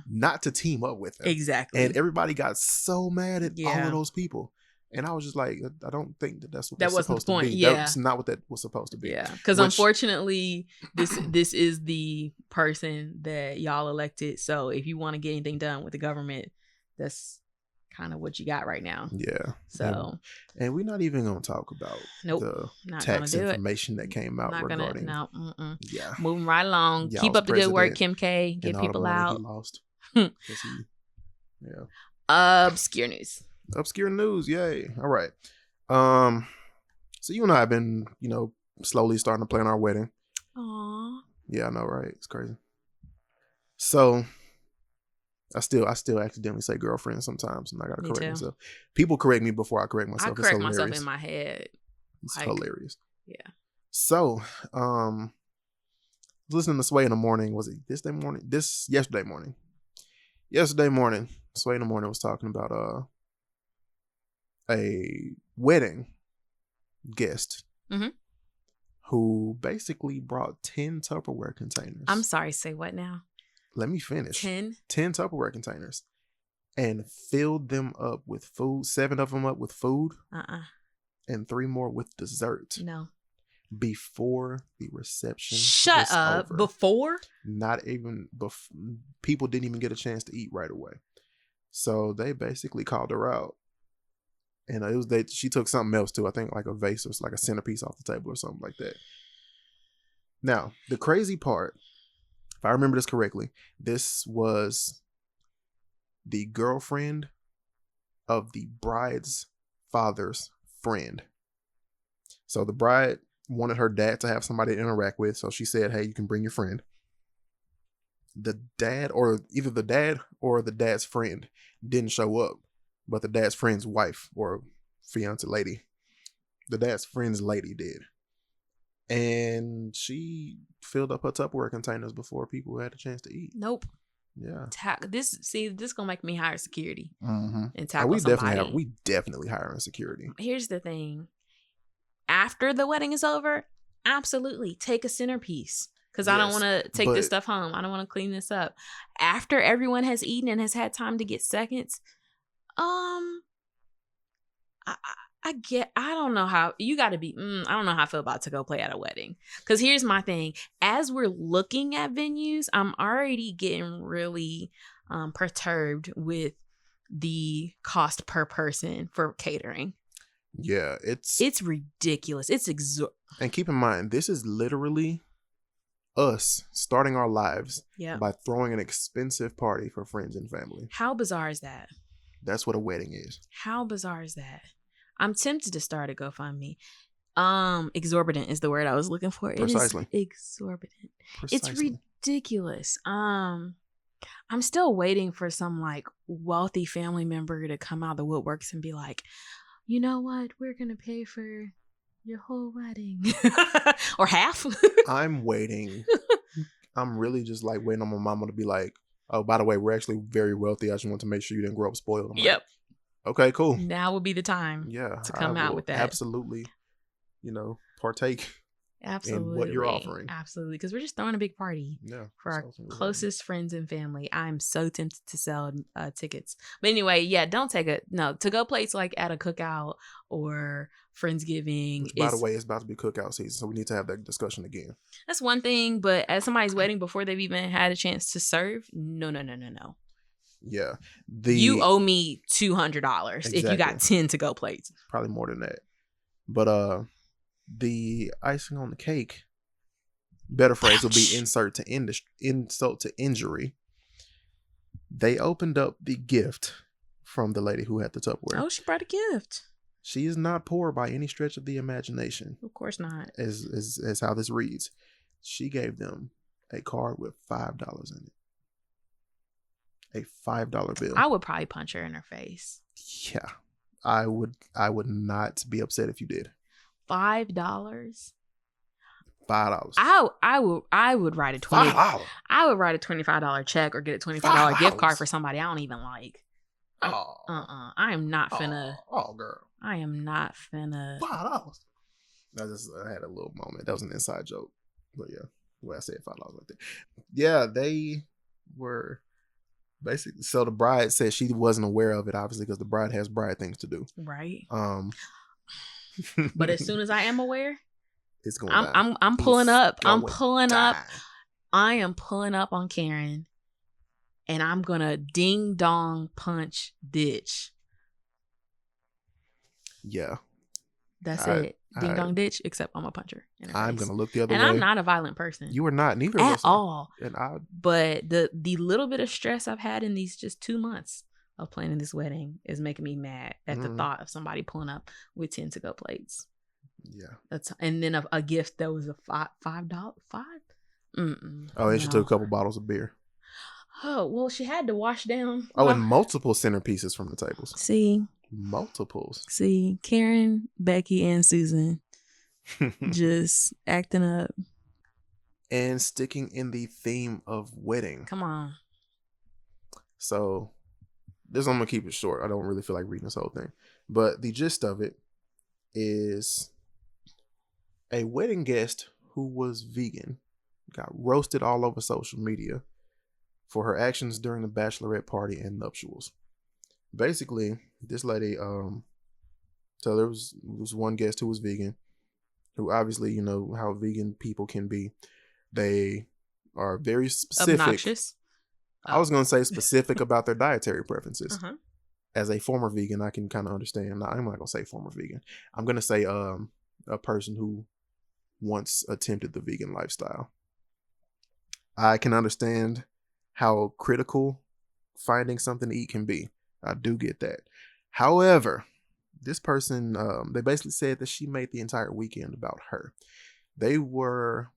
not to team up with him. Exactly. And everybody got so mad at all of those people. And I was just like, I don't think that's what that's supposed to be. Yeah. That's not what that was supposed to be. Yeah. Because unfortunately, this is the person that y'all elected. So if you want to get anything done with the government, that's kind of what you got right now. Yeah. So. And we're not even going to talk about the tax information that came out regarding. Yeah. Moving right along. Keep up the good work, Kim K. Get people out. He lost. Obscure news. Obscure news, yay. All right. So you and I have been, slowly starting to plan our wedding. Aww. Yeah, I know, right? It's crazy. So I still accidentally say girlfriend sometimes, and I gotta correct myself. People correct me before I correct myself. I correct myself in my head. It's hilarious. Yeah. So, listening to Sway in the morning. Was it yesterday morning? Yesterday morning, Sway in the morning was talking about a wedding guest who basically brought 10 Tupperware containers. I'm sorry, say what now? Let me finish. 10 Tupperware containers, and filled them up with food. 7 of them up with food. And 3 more with dessert. No. Before the reception. Shut up. Over. Before? Not even. People didn't even get a chance to eat right away. So they basically called her out. And she took something else too. I think like a vase or like a centerpiece off the table or something like that. Now, the crazy part, if I remember this correctly, this was the girlfriend of the bride's father's friend. So the bride wanted her dad to have somebody to interact with. So she said, hey, you can bring your friend. The dad, or either the dad or the dad's friend, didn't show up. But the dad's friend's wife or fiance lady, the dad's friend's lady did. And she filled up her Tupperware containers before people had a chance to eat. Nope. Yeah. This gonna make me hire security and tackle somebody. We definitely hiring security. Here's the thing. After the wedding is over, absolutely take a centerpiece. Because I don't want to take this stuff home. I don't want to clean this up. After everyone has eaten and has had time to get seconds, I don't know how you got to be. I don't know how I feel about to go play at a wedding. Because here's my thing. As we're looking at venues, I'm already getting really perturbed with the cost per person for catering. Yeah, It's ridiculous. It's and keep in mind, this is literally us starting our lives by throwing an expensive party for friends and family. How bizarre is that? That's what a wedding is. How bizarre is that? I'm tempted to start a GoFundMe. Exorbitant is the word I was looking for. Precisely. It is exorbitant. Precisely. It's ridiculous. I'm still waiting for some like wealthy family member to come out of the woodworks and be like, you know what? We're gonna pay for your whole wedding or half. I'm waiting. I'm really just like waiting on my mama to be like, oh, by the way, we're actually very wealthy. I just want to make sure you didn't grow up spoiled. I'm yep. Like, okay, cool. Now would be the time. To come out with that. Absolutely. Partake. Absolutely. In what you're offering. Absolutely. Because we're just throwing a big party for our closest friends and family. I'm so tempted to sell tickets. But anyway, don't take to-go plates like at a cookout or Friendsgiving. Which, by the way, it's about to be cookout season, so we need to have that discussion again. That's one thing, but at somebody's wedding before they've even had a chance to serve, no. Yeah. You owe me $200 exactly. if you got 10 to-go plates. Probably more than that. But the icing on the cake, better phrase would be insult to injury. They opened up the gift from the lady who had the Tupperware. Oh, she brought a gift. She is not poor by any stretch of the imagination. Of course not. As how this reads. She gave them a card with $5 in it. A $5 bill. I would probably punch her in her face. Yeah. I would not be upset if you did. $5. $5. I would write a $5. I would write a $25 check or get a $25 gift card for somebody I don't even like. Oh. I am not finna. Oh, girl. I am not finna. $5. I had a little moment. That was an inside joke. But yeah, the way I said $5 like that. Yeah, they were basically. So the bride said she wasn't aware of it, obviously, because the bride has bride things to do. Right. But as soon as I am aware, it's going. I'm pulling up. I'm pulling up. I am pulling up on Karen, and I'm gonna ding dong punch ditch. Yeah. That's it. Ding dong ditch. Except I'm a puncher. I'm gonna look the other way. And I'm not a violent person. You are not. Neither at of us all. And but the little bit of stress I've had in these just 2 months of planning this wedding is making me mad at the thought of somebody pulling up with 10 to-go plates. Yeah. And then a gift that was a $5. Oh, and she took a couple bottles of beer. Oh, well, she had to wash down. Oh, and multiple centerpieces from the tables. See? Multiples. See, Karen, Becky, and Susan just acting up. And sticking in the theme of wedding. Come on. So, this I'm going to keep it short. I don't really feel like reading this whole thing. But the gist of it is a wedding guest who was vegan got roasted all over social media for her actions during the bachelorette party and nuptials. Basically, this lady, so there was one guest who was vegan, who obviously, you know how vegan people can be. They are very specific. Obnoxious. I was going to say specific about their dietary preferences. As a former vegan, I can kind of understand. I'm not going to say former vegan. I'm going to say a person who once attempted the vegan lifestyle. I can understand how critical finding something to eat can be. I do get that. However, this person, they basically said that she made the entire weekend about her. They were,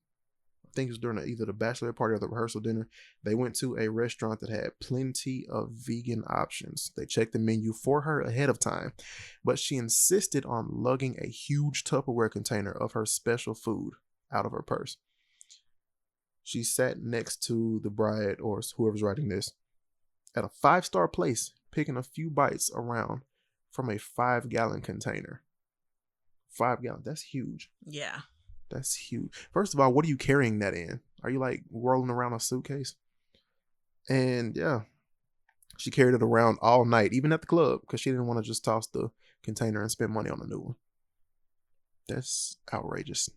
I think it was during either the bachelorette party or the rehearsal dinner. They went to a restaurant that had plenty of vegan options. They checked the menu for her ahead of time, but she insisted on lugging a huge Tupperware container of her special food out of her purse. She sat next to the bride, or whoever's writing this, at a 5-star place, picking a few bites around from a 5-gallon container. 5 gallons. That's huge. Yeah. That's huge. First of all, what are you carrying that in? Are you like rolling around a suitcase? And yeah, she carried it around all night, even at the club, because she didn't want to just toss the container and spend money on a new one. That's outrageous.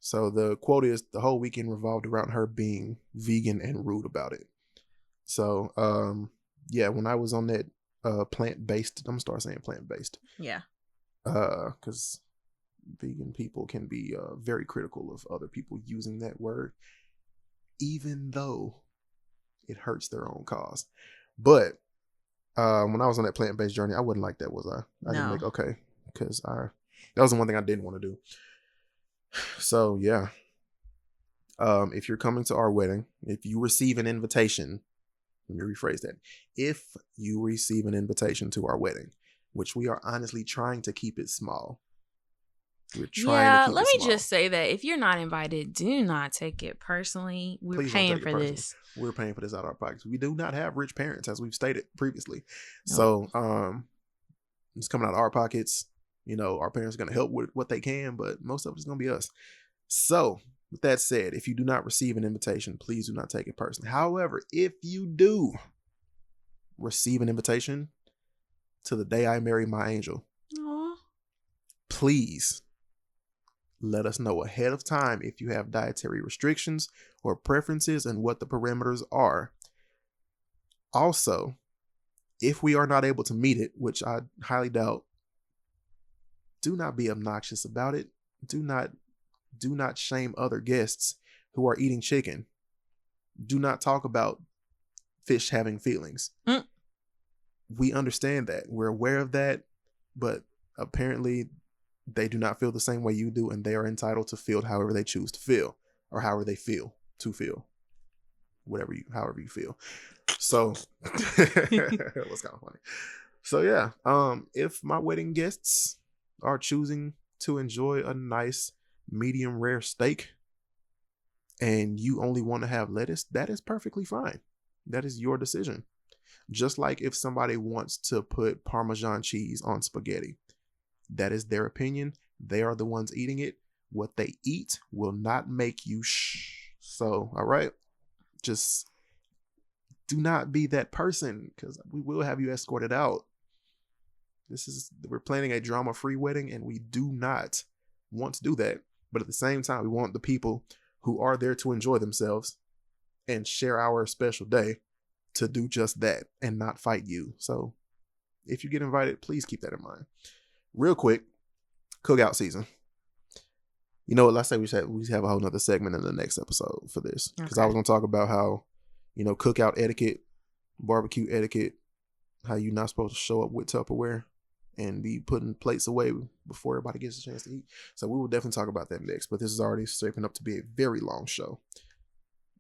So the quote is, the whole weekend revolved around her being vegan and rude about it. So, yeah, when I was on that plant-based. I'm gonna start saying plant-based. Yeah. Because vegan people can be very critical of other people using that word, even though it hurts their own cause. But when I was on that plant-based journey, I wasn't like that, was I? I didn't make okay, because that was the one thing I didn't want to do. So yeah. If you're coming to our wedding, if you receive an invitation, let me rephrase that. If you receive an invitation to our wedding, which we are honestly trying to keep it small. We're trying to keep let it me small. just say that if you're not invited, do not take it personally. We're paying for this. We're paying for this out of our pockets. We do not have rich parents, as we've stated previously. Nope. So it's coming out of our pockets. You know, our parents are going to help with what they can, but most of it is going to be us. So with that said, if you do not receive an invitation, please do not take it personally. However, if you do receive an invitation to the day I marry my angel, Aww. please let us know ahead of time if you have dietary restrictions or preferences and what the parameters are. Also, if we are not able to meet it, which I highly doubt, do not be obnoxious about it. Do not shame other guests who are eating chicken. Do not talk about fish having feelings. We understand that. We're aware of that, but apparently they do not feel the same way you do, and they are entitled to feel however they choose to feel, or however they feel to feel. However you feel. So it was kind of funny. So yeah, if my wedding guests are choosing to enjoy a nice medium rare steak and you only want to have lettuce, that is perfectly fine. That is your decision. Just like if somebody wants to put Parmesan cheese on spaghetti, that is their opinion. They are the ones eating it. What they eat will not make you So, all right, just do not be that person, because we will have you escorted out. We're planning a drama-free wedding, and we do not want to do that. But at the same time, we want the people who are there to enjoy themselves and share our special day to do just that and not fight you. So if you get invited, please keep that in mind. Real quick, cookout season. You know what? Let's say we have a whole nother segment in the next episode for this, because I was going to talk about how, cookout etiquette, barbecue etiquette, how you're not supposed to show up with Tupperware and be putting plates away before everybody gets a chance to eat. So we will definitely talk about that next. But this is already shaping up to be a very long show.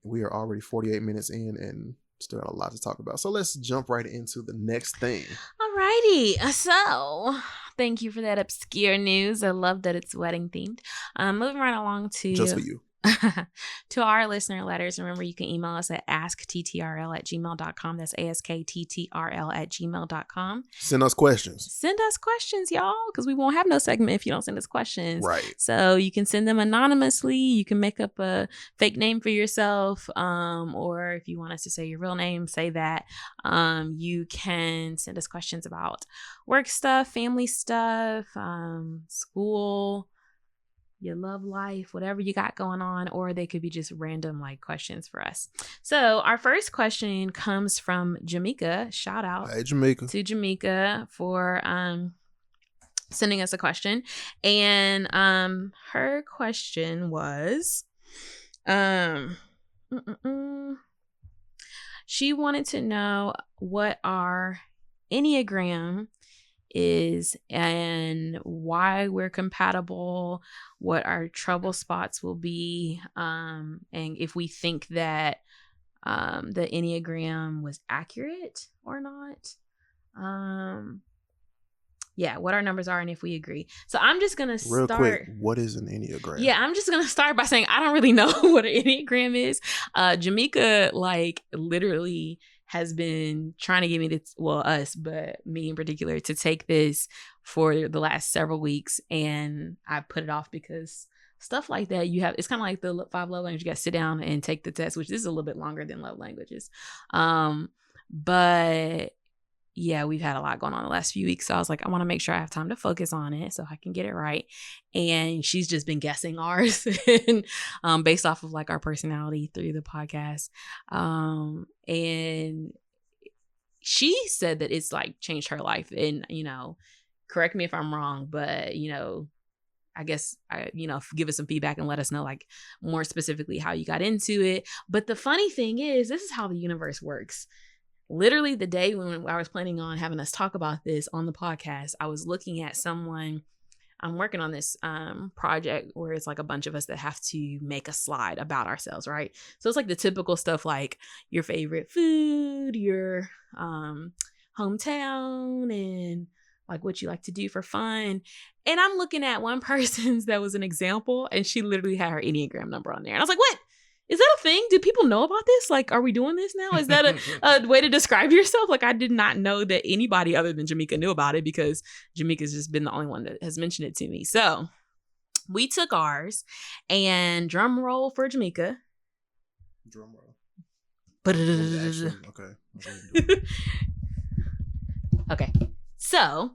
We are already 48 minutes in and still got a lot to talk about. So let's jump right into the next thing. Alrighty. So thank you for that obscure news. I love that it's wedding themed. Moving right along to just for you. To our listener letters. Remember, you can email us at askttrl@gmail.com. That's askttrl@gmail.com. Send us questions. Send us questions, y'all, because we won't have no segment if you don't send us questions. Right. So you can send them anonymously. You can make up a fake name for yourself. Or if you want us to say your real name, say that. You can send us questions about work stuff, family stuff, school, your love life, whatever you got going on, or they could be just random like questions for us. So our first question comes from Jamaica. Shout out to Jamaica for sending us a question. And her question was she wanted to know what our Enneagram is and why we're compatible, what our trouble spots will be, and if we think that the Enneagram was accurate or not. What our numbers are and if we agree. So I'm just gonna real quick. What is an Enneagram? Yeah, I'm just gonna start by saying I don't really know what an Enneagram is. Jamaica, like, literally has been trying to get me to, us, but me in particular, to take this for the last several weeks, and I put it off because stuff like that, it's kind of like the 5 love languages. You got to sit down and take the test, which this is a little bit longer than love languages. But yeah, we've had a lot going on the last few weeks. So I was like, I want to make sure I have time to focus on it so I can get it right. And she's just been guessing ours and, based off of like our personality through the podcast. And she said that it's like changed her life. And, correct me if I'm wrong, but, I guess, give us some feedback and let us know, like, more specifically how you got into it. But the funny thing is, this is how the universe works. Literally the day when I was planning on having us talk about this on the podcast, I was looking at someone. I'm working on this project where it's like a bunch of us that have to make a slide about ourselves, right? So it's like the typical stuff, like your favorite food, your hometown, and like what you like to do for fun. And I'm looking at one person's that was an example, and she literally had her Enneagram number on there. And I was like, what? Is that a thing? Do people know about this? Like, are we doing this now? Is that a way to describe yourself? Like, I did not know that anybody other than Jamaica knew about it, because Jamaica's just been the only one that has mentioned it to me. So we took ours, and drum roll for Jamaica. Drum roll. Okay. So,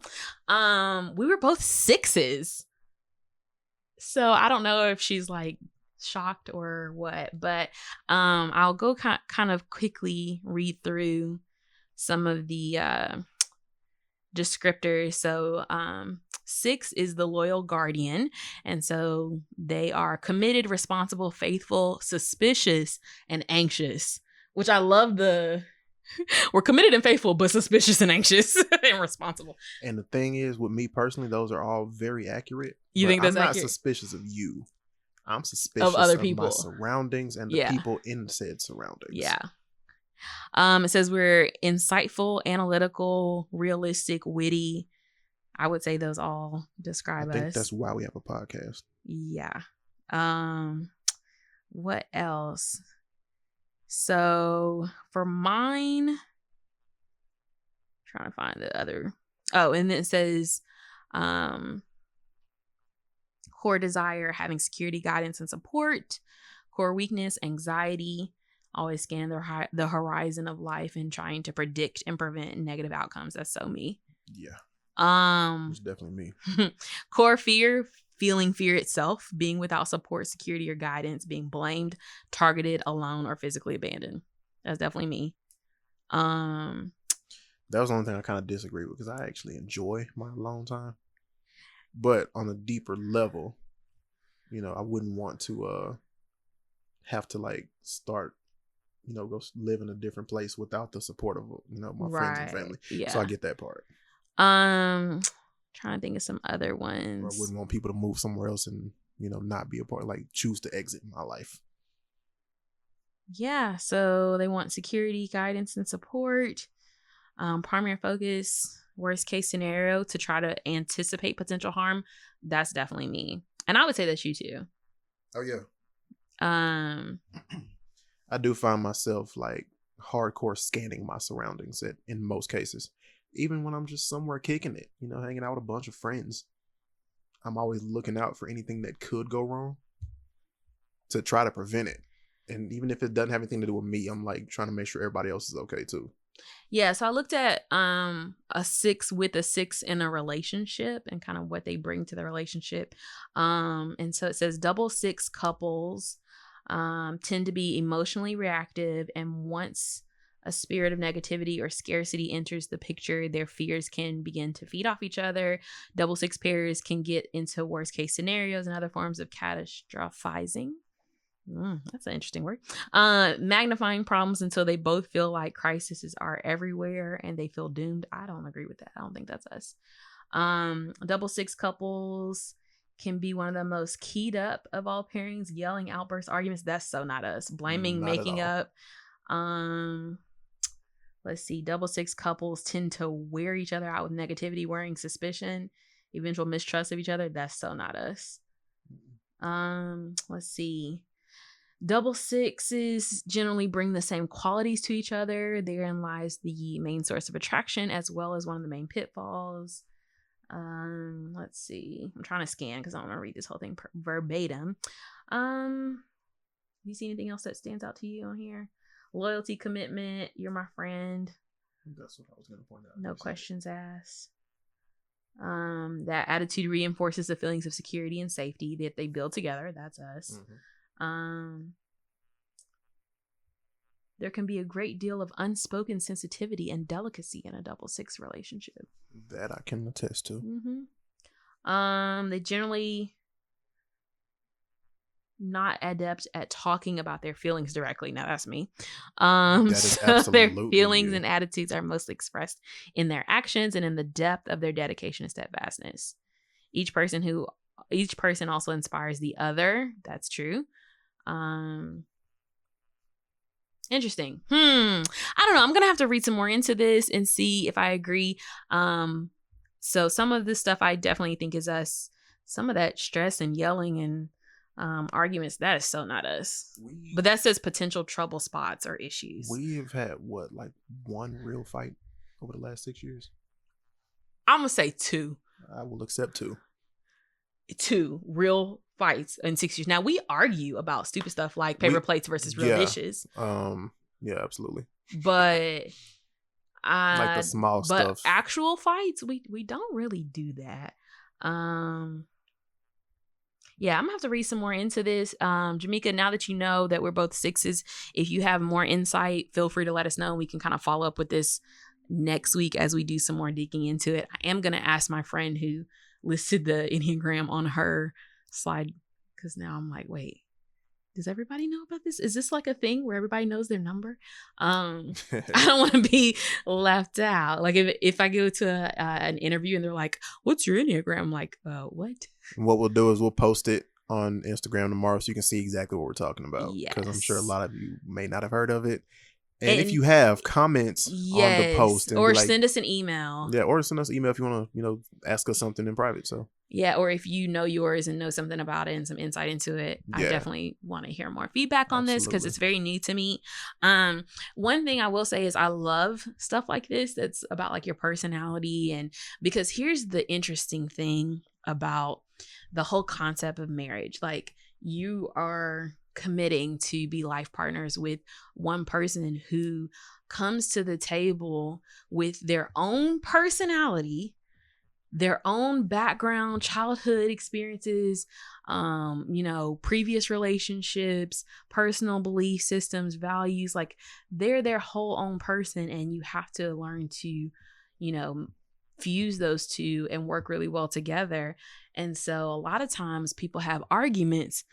we were both 6s. So I don't know if she's like shocked or what, but I'll go kind of quickly read through some of the descriptors. So 6 is the loyal guardian, and so they are committed, responsible, faithful, suspicious, and anxious, which I love. We're committed and faithful, but suspicious and anxious and responsible. And the thing is, with me personally, those are all very accurate. You think that's I'm accurate? Not suspicious of you. I'm suspicious of other people, my surroundings, and the people in said surroundings. Yeah. It says we're insightful, analytical, realistic, witty. I would say those all describe us. I think that's why we have a podcast. Yeah. What else? So for mine, trying to find the other. Oh, and then it says core desire, having security, guidance, and support. Core weakness, anxiety, always scanning the horizon of life and trying to predict and prevent negative outcomes. That's so me. Yeah. It's definitely me. Core fear, feeling fear itself, being without support, security, or guidance, being blamed, targeted, alone, or physically abandoned. That's definitely me. That was the only thing I kind of disagree with, because I actually enjoy my alone time. But on a deeper level, I wouldn't want to have to like start, go live in a different place without the support of, my friends and family. Yeah. So I get that part. Trying to think of some other ones. Or I wouldn't want people to move somewhere else and, not be a part, like choose to exit my life. Yeah. So they want security, guidance, and support. Primary focus, worst case scenario, to try to anticipate potential harm. That's definitely me. And I would say that's you too. Oh yeah. I do find myself like hardcore scanning my surroundings in most cases. Even when I'm just somewhere kicking it, hanging out with a bunch of friends, I'm always looking out for anything that could go wrong to try to prevent it. And even if it doesn't have anything to do with me, I'm like trying to make sure everybody else is okay too. Yeah, so I looked at a 6 with a 6 in a relationship and kind of what they bring to the relationship. And so it says double 6 couples tend to be emotionally reactive, and once a spirit of negativity or scarcity enters the picture, their fears can begin to feed off each other. Double 6 pairs can get into worst case scenarios and other forms of catastrophizing. That's an interesting word. Magnifying problems until they both feel like crises are everywhere and they feel doomed. I don't agree with that. I don't think that's us. Double 6 couples can be one of the most keyed up of all pairings. Yelling, outbursts, arguments. That's so not us. Blaming, making up. Let's see. Double 6 couples tend to wear each other out with negativity, worrying, suspicion, eventual mistrust of each other. That's so not us. Let's see. Double 6s generally bring the same qualities to each other. Therein lies the main source of attraction, as well as one of the main pitfalls. Let's see. I'm trying to scan because I don't want to read this whole thing verbatim. You see anything else that stands out to you on here? Loyalty, commitment. You're my friend. That's what I was going to point out. No questions asked. That attitude reinforces the feelings of security and safety that they build together. That's us. Mm-hmm. There can be a great deal of unspoken sensitivity and delicacy in a double six relationship. That I can attest to. They generally not adept at talking about their feelings directly. Now that's me. That is So their absolutely feelings you. and attitudes are mostly expressed in their actions and in the depth of their dedication and steadfastness. Each person also inspires the other. That's true. Interesting. I don't know. I'm gonna have to read some more into this and see if I agree. So some of this stuff I definitely think is us. Some of that stress and yelling and arguments, that is so not us. But that says potential trouble spots or issues. We've had like one real fight over the last 6 years? I'm gonna say 2. I will accept 2. 2 real fights in 6 years. Now we argue about stupid stuff like paper plates versus real dishes. Yeah, absolutely. But like the small stuff. But actual fights, we don't really do that. Yeah, I'm gonna have to read some more into this. Jamaica, now that you know that we're both 6s, if you have more insight, feel free to let us know. We can kind of follow up with this next week as we do some more digging into it. I am gonna ask my friend who listed the Enneagram on her slide, because now I'm like, wait, does everybody know about this? Is this like a thing where everybody knows their number? I don't want to be left out. Like if I go to an interview and they're like, what's your Enneagram? I'm like, what? What we'll do is we'll post it on Instagram tomorrow so you can see exactly what we're talking about. Yes. Because I'm sure a lot of you may not have heard of it. And if you have, comments on the post. And or send us an email. Yeah, or send us an email if you want to, ask us something in private. So yeah, or if you know yours and know something about it and some insight into it, I definitely want to hear more feedback on this because it's very new to me. One thing I will say is I love stuff like this that's about like your personality, and because here's the interesting thing about the whole concept of marriage. Like, you are committing to be life partners with one person who comes to the table with their own personality, their own background, childhood experiences, previous relationships, personal belief systems, values. Like, they're their whole own person, and you have to learn to, fuse those two and work really well together. And so a lot of times people have arguments,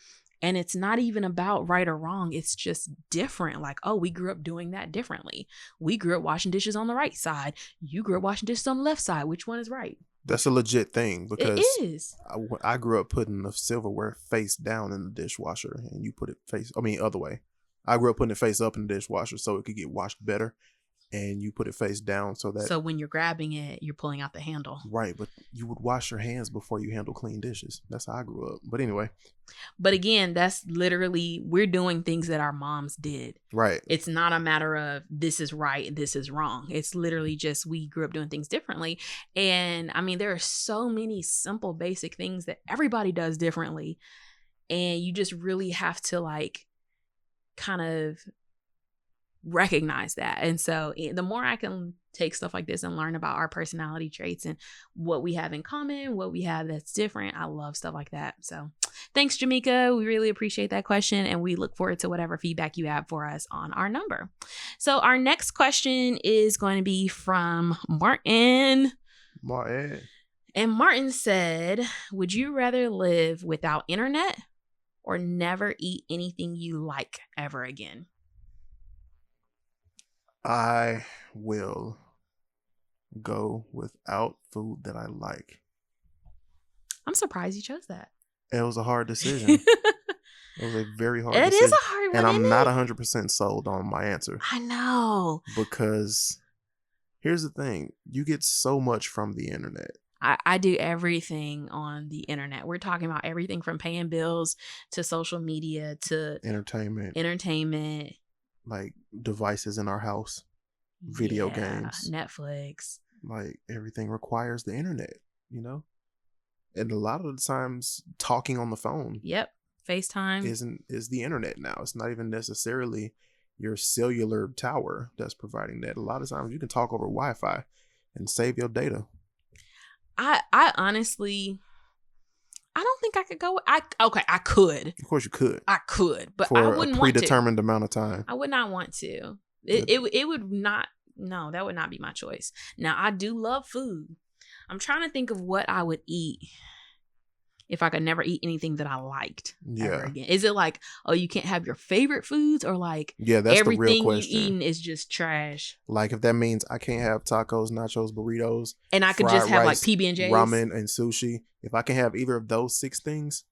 and it's not even about right or wrong. It's just different. Like, oh, we grew up doing that differently. We grew up washing dishes on the right side. You grew up washing dishes on the left side. Which one is right? That's a legit thing, because it is. I grew up putting the silverware face down in the dishwasher, and you put it other way. I grew up putting it face up in the dishwasher so it could get washed better. And you put it face down so when you're grabbing it, you're pulling out the handle. Right, but you would wash your hands before you handle clean dishes. That's how I grew up. But anyway. But again, that's literally, we're doing things that our moms did. Right. It's not a matter of this is right, this is wrong. It's literally just we grew up doing things differently. And I mean, there are so many simple, basic things that everybody does differently. And you just really have to kind of recognize that. And so the more I can take stuff like this and learn about our personality traits and what we have in common, what we have that's different, I love stuff like that. So thanks, Jamaica. We really appreciate that question, and we look forward to whatever feedback you have for us on our number. So our next question is going to be from Martin. And Martin said, would you rather live without internet or never eat anything you like ever again? I will go without food that I like. I'm surprised you chose that. It was a hard decision. It was a very hard decision. It is a hard one. And I'm not 100% sold on my answer. I know. Because here's the thing. You get so much from the internet. I do everything on the internet. We're talking about everything from paying bills to social media to entertainment. Like devices in our house, video games, Netflix. Like everything requires the internet, And a lot of the times talking on the phone. Yep. FaceTime is the internet now. It's not even necessarily your cellular tower that's providing that. A lot of times you can talk over Wi-Fi and save your data. I honestly, I don't think I could go. I could. Of course you could. I could, but for I wouldn't a want to. predetermined amount of time. I would not want to. It would not. No, that would not be my choice. Now, I do love food. I'm trying to think of what I would eat if I could never eat anything that I liked ever again. Is it like, oh, you can't have your favorite foods, or like, that's the real question. Everything you eating is just trash? Like, if that means I can't have tacos, nachos, burritos, and I could just have rice, like PB&Js, ramen, and sushi. If I can have either of those 6 things,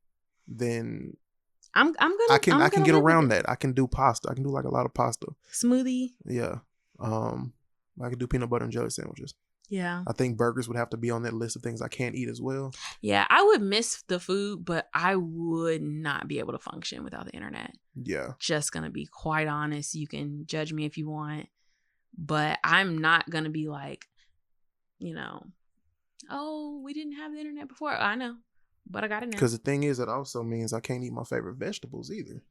then I can get around that. I can do pasta. I can do like a lot of pasta. Smoothie. Yeah. I could do peanut butter and jelly sandwiches. Yeah. I think burgers would have to be on that list of things I can't eat as well. Yeah, I would miss the food, but I would not be able to function without the internet. Yeah. Just gonna be quite honest. You can judge me if you want, but I'm not gonna be like, oh, we didn't have the internet before. I know, but I got it now. Because the thing is, it also means I can't eat my favorite vegetables either.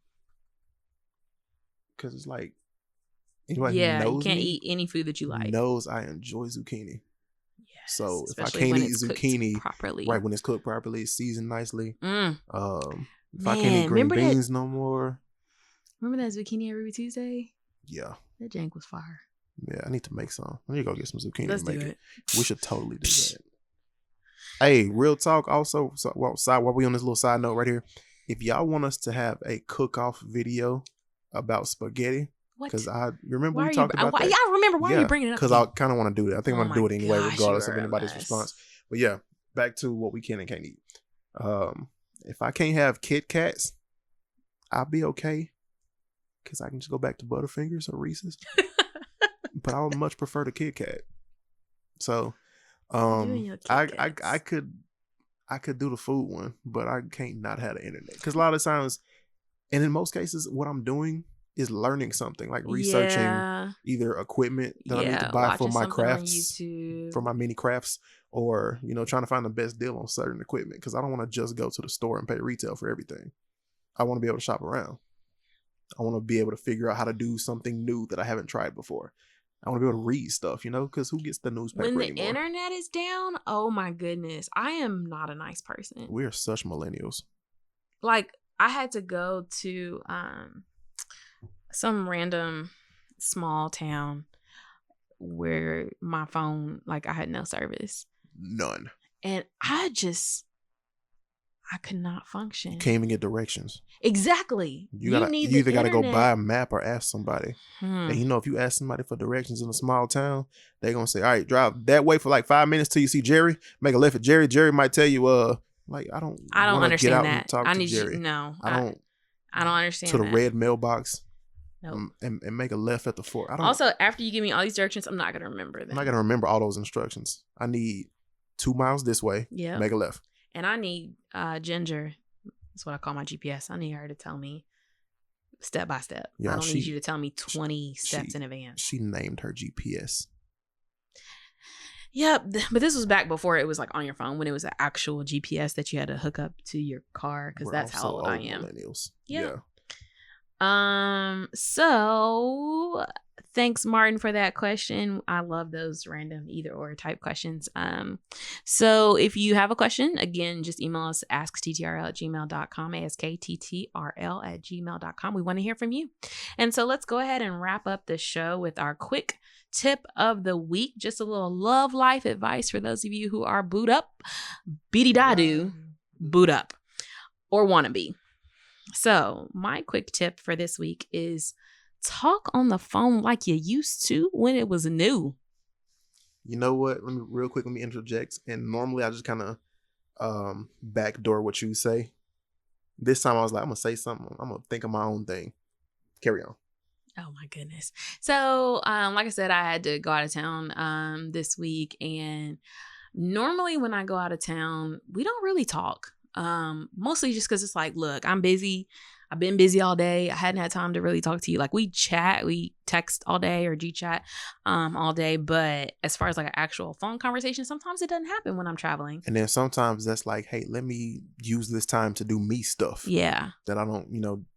Because it's like, anybody you can't eat any food that you like. Knows I enjoy zucchini. Yes, so if I can't eat zucchini properly, right when it's cooked properly, seasoned nicely. If I can't eat green beans no more. Remember that zucchini every Tuesday? Yeah. That jank was fire. Yeah, I need to make some. I need to go get some zucchini. Let's and make do it. We should totally do that. Hey, real talk. Also, while we on this little side note right here, if y'all want us to have a cook-off video about spaghetti. Because I remember we talked about that. Yeah, I remember. Why are you bringing it up? Because I kind of want to do that. I think I'm going to do it anyway, regardless of anybody's mess. response. But yeah, back to what we can and can't eat. If I can't have Kit Kats, I'll be okay. Because I can just go back to Butterfingers or Reese's. But I would much prefer the Kit Kat. So, I could do the food one, but I can't not have the internet. Because a lot of times, and in most cases, what I'm doing is learning something, like researching either equipment that I need to buy for my crafts, for my mini crafts, or trying to find the best deal on certain equipment, because I don't want to just go to the store and pay retail for everything. I want to be able to shop around. I want to be able to figure out how to do something new that I haven't tried before. I want to be able to read stuff, because who gets the newspaper anymore? When the internet is down, oh my goodness, I am not a nice person. We are such millennials. Like, I had to go to some random small town where my phone, like, I had no service. None. And I could not function. You can't even get directions. Exactly. You either got to go buy a map or ask somebody. And if you ask somebody for directions in a small town, they're going to say, all right, drive that way for like 5 minutes till you see Jerry. Make a left at Jerry. Jerry might tell you, I don't understand that. I need Jerry. I don't understand to the red mailbox. Nope. And make a left at the fort. Also, after you give me all these directions, I'm not going to remember them. I'm not going to remember all those instructions. I need 2 miles this way. Yeah. Make a left. And I need Ginger. That's what I call my GPS. I need her to tell me step by step. I don't need you to tell me 20 steps in advance. She named her GPS. Yeah, but this was back before it was like on your phone, when it was an actual GPS that you had to hook up to your car, because that's how old I am. Millennials. Yeah. So thanks, Martin, for that question. I love those random either or type questions. So if you have a question, again, just email us askttrl@gmail.com, askttrl@gmail.com. We want to hear from you. And so let's go ahead and wrap up the show with our quick tip of the week. Just a little love life advice for those of you who are boot up, beady-da-do, boot up, or wanna be. So my quick tip for this week is talk on the phone like you used to when it was new. You know what? Let me interject. And normally I just kind of backdoor what you say. This time I was like, I'm going to say something. I'm going to think of my own thing. Carry on. Oh my goodness. So, like I said, I had to go out of town this week. And normally when I go out of town, we don't really talk. Mostly just because it's like, look, I'm busy. I've been busy all day. I hadn't had time to really talk to you. Like, we text all day or G-chat all day. But as far as like an actual phone conversation, sometimes it doesn't happen when I'm traveling. And then sometimes that's like, hey, let me use this time to do me stuff. Yeah. That I don't,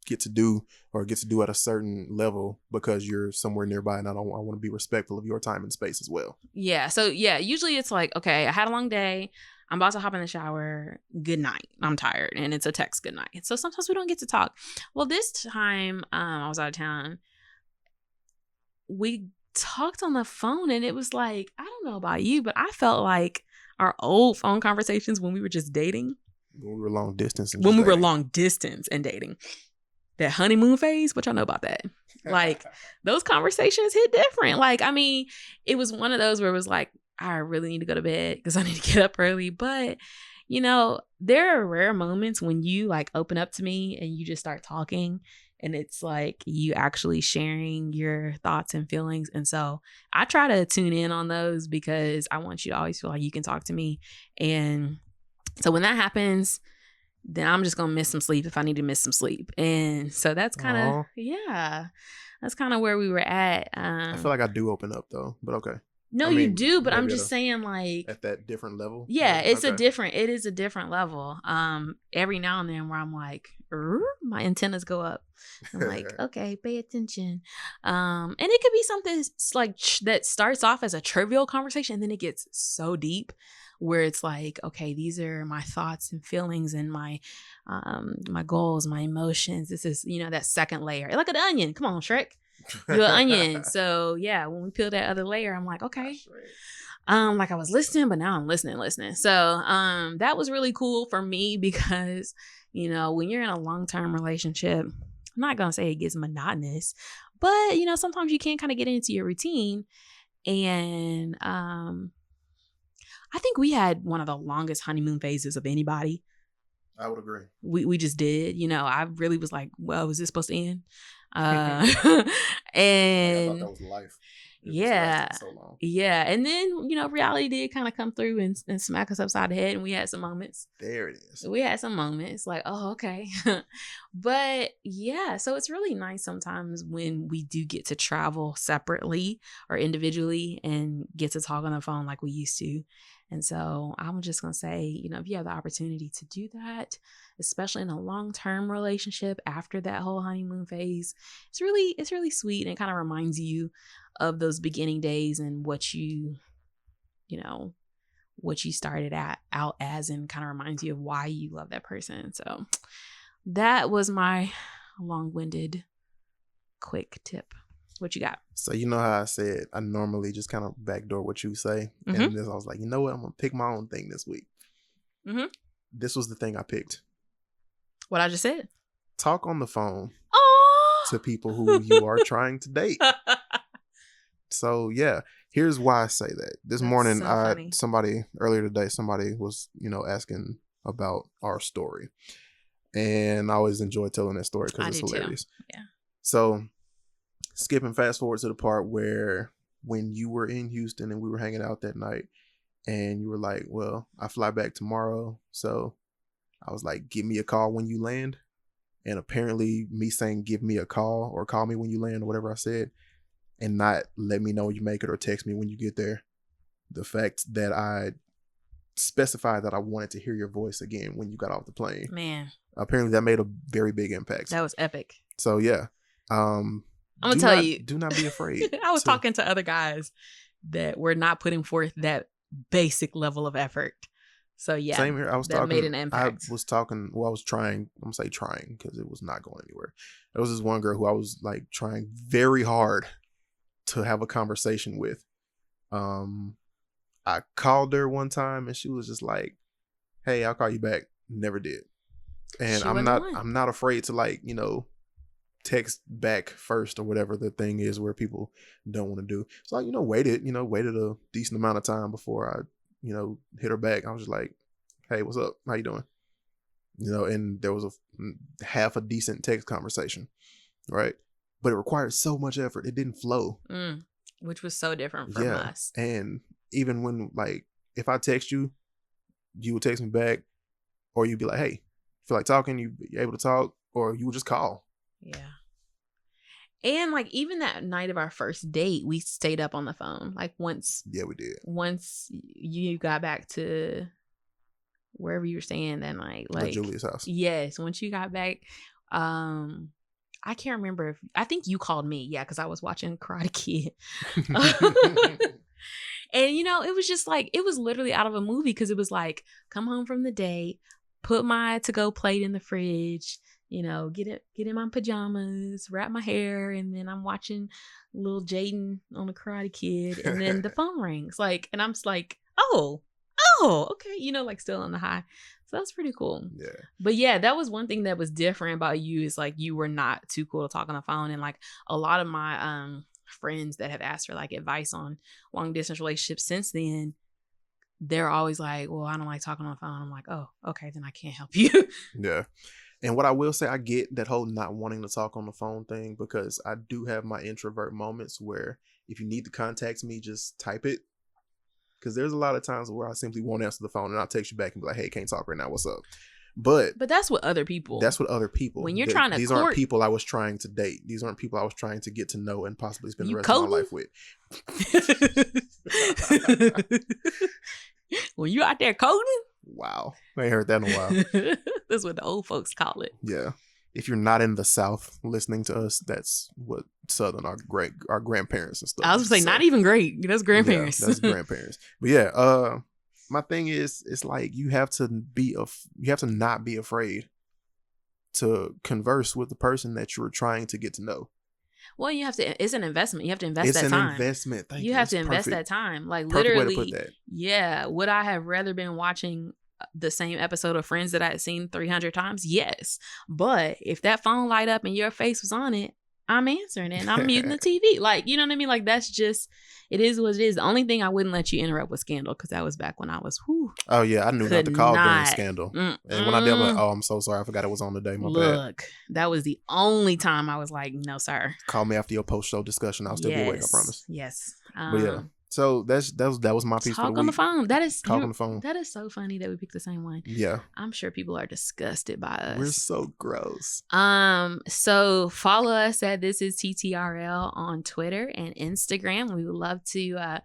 get to do at a certain level because you're somewhere nearby, and I want to be respectful of your time and space as well. Yeah. So yeah, usually it's like, okay, I had a long day. I'm about to hop in the shower. Good night. I'm tired. And it's a text good night. So sometimes we don't get to talk. Well, this time I was out of town. We talked on the phone and it was like, I don't know about you, but I felt like our old phone conversations when we were just dating. When we were long distance. When we were long distance and dating. That honeymoon phase, what y'all know about that? Like, those conversations hit different. Like, I mean, it was one of those where it was like, I really need to go to bed because I need to get up early. But, you know, there are rare moments when you like open up to me and you just start talking and it's like you actually sharing your thoughts and feelings. And so I try to tune in on those because I want you to always feel like you can talk to me. And so when that happens, then I'm just going to miss some sleep if I need to miss some sleep. And so that's kind of, that's kind of where we were at. I feel like I do open up though, but okay. No, you do, but I'm just saying like. At that different level? Yeah, it is a different level. Every now and then where I'm like, my antennas go up. I'm like, okay, pay attention. And it could be something like that starts off as a trivial conversation and then it gets so deep where it's like, okay, these are my thoughts and feelings and my goals, my emotions. This is, you know, that second layer. Like an onion. Come on, Shrek. You're an onion. So yeah, when we peel that other layer, I'm like, okay. Like I was listening, but now I'm listening. So that was really cool for me because, you know, when you're in a long-term relationship, I'm not gonna say it gets monotonous, but you know, sometimes you can kind of get into your routine. And I think we had one of the longest honeymoon phases of anybody. I would agree. We just did. You know, I really was like, well, was this supposed to end? And I thought that was life. Yeah. So long. Yeah. And then, you know, reality did kind of come through and smack us upside the head. And we had some moments. There it is. We had some moments like, oh, okay. But yeah, so it's really nice sometimes when we do get to travel separately or individually and get to talk on the phone like we used to. And so I'm just going to say, you know, if you have the opportunity to do that, especially in a long-term relationship after that whole honeymoon phase, it's really sweet. And it kind of reminds you of those beginning days and what you started out as, and kind of reminds you of why you love that person. So that was my long-winded quick tip. What you got? So you know how I said I normally just kind of backdoor what you say. Mm-hmm. And then I was like, you know what? I'm going to pick my own thing this week. Mm-hmm. This was the thing I picked. What I just said? Talk on the phone to people who you are trying to date. So yeah, here's why I say that. This morning, somebody was, you know, asking about our story. And I always enjoy telling that story because it's hilarious. Too. Yeah. So skipping fast forward to the part where when you were in Houston and we were hanging out that night and you were like, well, I fly back tomorrow. So I was like, give me a call when you land. And apparently me saying, give me a call or call me when you land or whatever I said, and not let me know when you make it or text me when you get there. The fact that I specified that I wanted to hear your voice again when you got off the plane. Man. Apparently that made a very big impact. That was epic. So yeah. I'm going to tell you. Do not be afraid. I was talking to other guys that were not putting forth that basic level of effort. So yeah. Same here. Made an impact. I was trying. I'm going to say trying because it was not going anywhere. There was this one girl who I was like trying very hard to have a conversation with. I called her one time and she was just like, hey, I'll call you back. Never did. And I'm not afraid to, like, you know, text back first or whatever the thing is where people don't want to do. So I, you know, waited a decent amount of time before I, you know, hit her back. I was just like, hey, what's up? How you doing? You know, and there was a half a decent text conversation, right? But it required so much effort. It didn't flow. Which was so different from us. And even when, like, if I text you, you would text me back, or you'd be like, hey, feel like talking, you're able to talk, or you would just call. Yeah. And like even that night of our first date, we stayed up on the phone. Like once. Yeah, we did. Once you got back to wherever you were staying that night, like Julia's house. Yes, once you got back, I can't remember I think you called me. Yeah, because I was watching Karate Kid. And, you know, it was just like, it was literally out of a movie because it was like, come home from the date, put my to-go plate in the fridge, you know, get in my pajamas, wrap my hair, and then I'm watching little Jaden on the Karate Kid, and then the phone rings. Like, and I'm just like, oh, okay, you know, like still on the high. So that's pretty cool. Yeah. But yeah, that was one thing that was different about you is like you were not too cool to talk on the phone. And like a lot of my friends that have asked for like advice on long distance relationships since then, they're always like, well, I don't like talking on the phone. I'm like, oh, okay, then I can't help you. Yeah. And what I will say, I get that whole not wanting to talk on the phone thing, because I do have my introvert moments where if you need to contact me, just type it. Because there's a lot of times where I simply won't answer the phone and I'll text you back and be like, hey, can't talk right now. What's up? But that's what other people. That's what other people. When you're trying to These aren't people I was trying to date. These aren't people I was trying to get to know and possibly spend the rest of my life with. When you out there coding? Wow. I ain't heard that in a while. That's what the old folks call it. Yeah. If you're not in the South listening to us, that's what Southern, our grandparents and stuff. I was going to say, not even great. That's grandparents. Yeah, that's grandparents. But yeah, my thing is, it's like you have to not be afraid to converse with the person that you're trying to get to know. Well, it's an investment. You have to invest that time. It's an investment. Thank you. You have to invest that time. Like perfect literally, way to put that. Yeah. Would I have rather been watching the same episode of Friends that I had seen 300 times? Yes. But if that phone light up and your face was on it, I'm answering it and I'm muting the TV. Like, you know what I mean? Like, that's just, it is what it is. The only thing I wouldn't let you interrupt was Scandal, because that was back when I was, Oh, yeah. I knew not to call during Scandal. And when I did, I'm like, oh, I'm so sorry. I forgot it was on today. My bad. Look, that was the only time I was like, no, sir. Call me after your post-show discussion. I'll still be awake, I promise. Yes. But yeah. So that was my piece for the week. Talk on the phone. Talk on the phone. That is so funny that we picked the same one. Yeah. I'm sure people are disgusted by us. We're so gross. So follow us at This Is TTRL on Twitter and Instagram. We would love to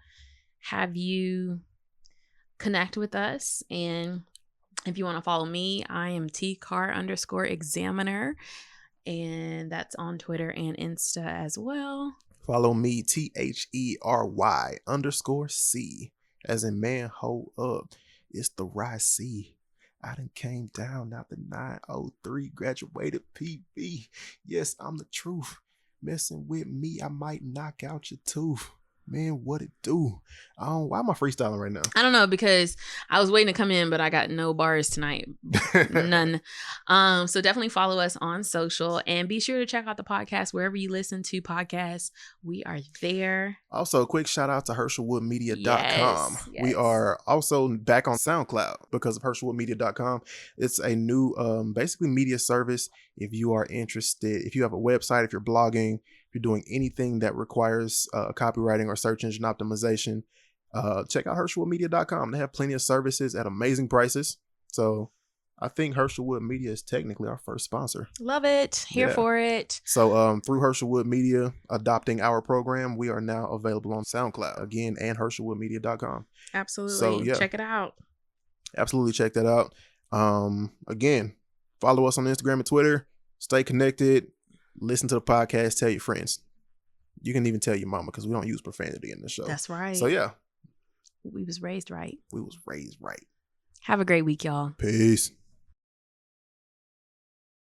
have you connect with us. And if you want to follow me, I am tcar_examiner. And that's on Twitter and Insta as well. Follow me, THERY_C, as in man, hold up. It's the RYC. I done came down out the 903, graduated PB. Yes, I'm the truth. Messing with me, I might knock out your tooth. Man, what it do? Why am I freestyling right now? I don't know, because I was waiting to come in, but I got no bars tonight. None. So definitely follow us on social and be sure to check out the podcast wherever you listen to podcasts. We are there. Also, a quick shout out to HerschelWoodMedia.com. Yes. We are also back on SoundCloud because of HerschelWoodMedia.com. It's a new basically media service. If you are interested, if you have a website, if you're blogging, if you're doing anything that requires copywriting or search engine optimization, check out HerschelWoodMedia.com. They have plenty of services at amazing prices. So I think Herschelwood Media is technically our first sponsor. Love it. Here for it. So through Herschelwood Media adopting our program, we are now available on SoundCloud again and HerschelWoodMedia.com. Absolutely. So, yeah. Check it out. Absolutely check that out. Again, follow us on Instagram and Twitter. Stay connected. Listen to the podcast. Tell your friends. You can even tell your mama, because we don't use profanity in the show. That's right. So yeah. We was raised right. We was raised right. Have a great week, y'all. Peace.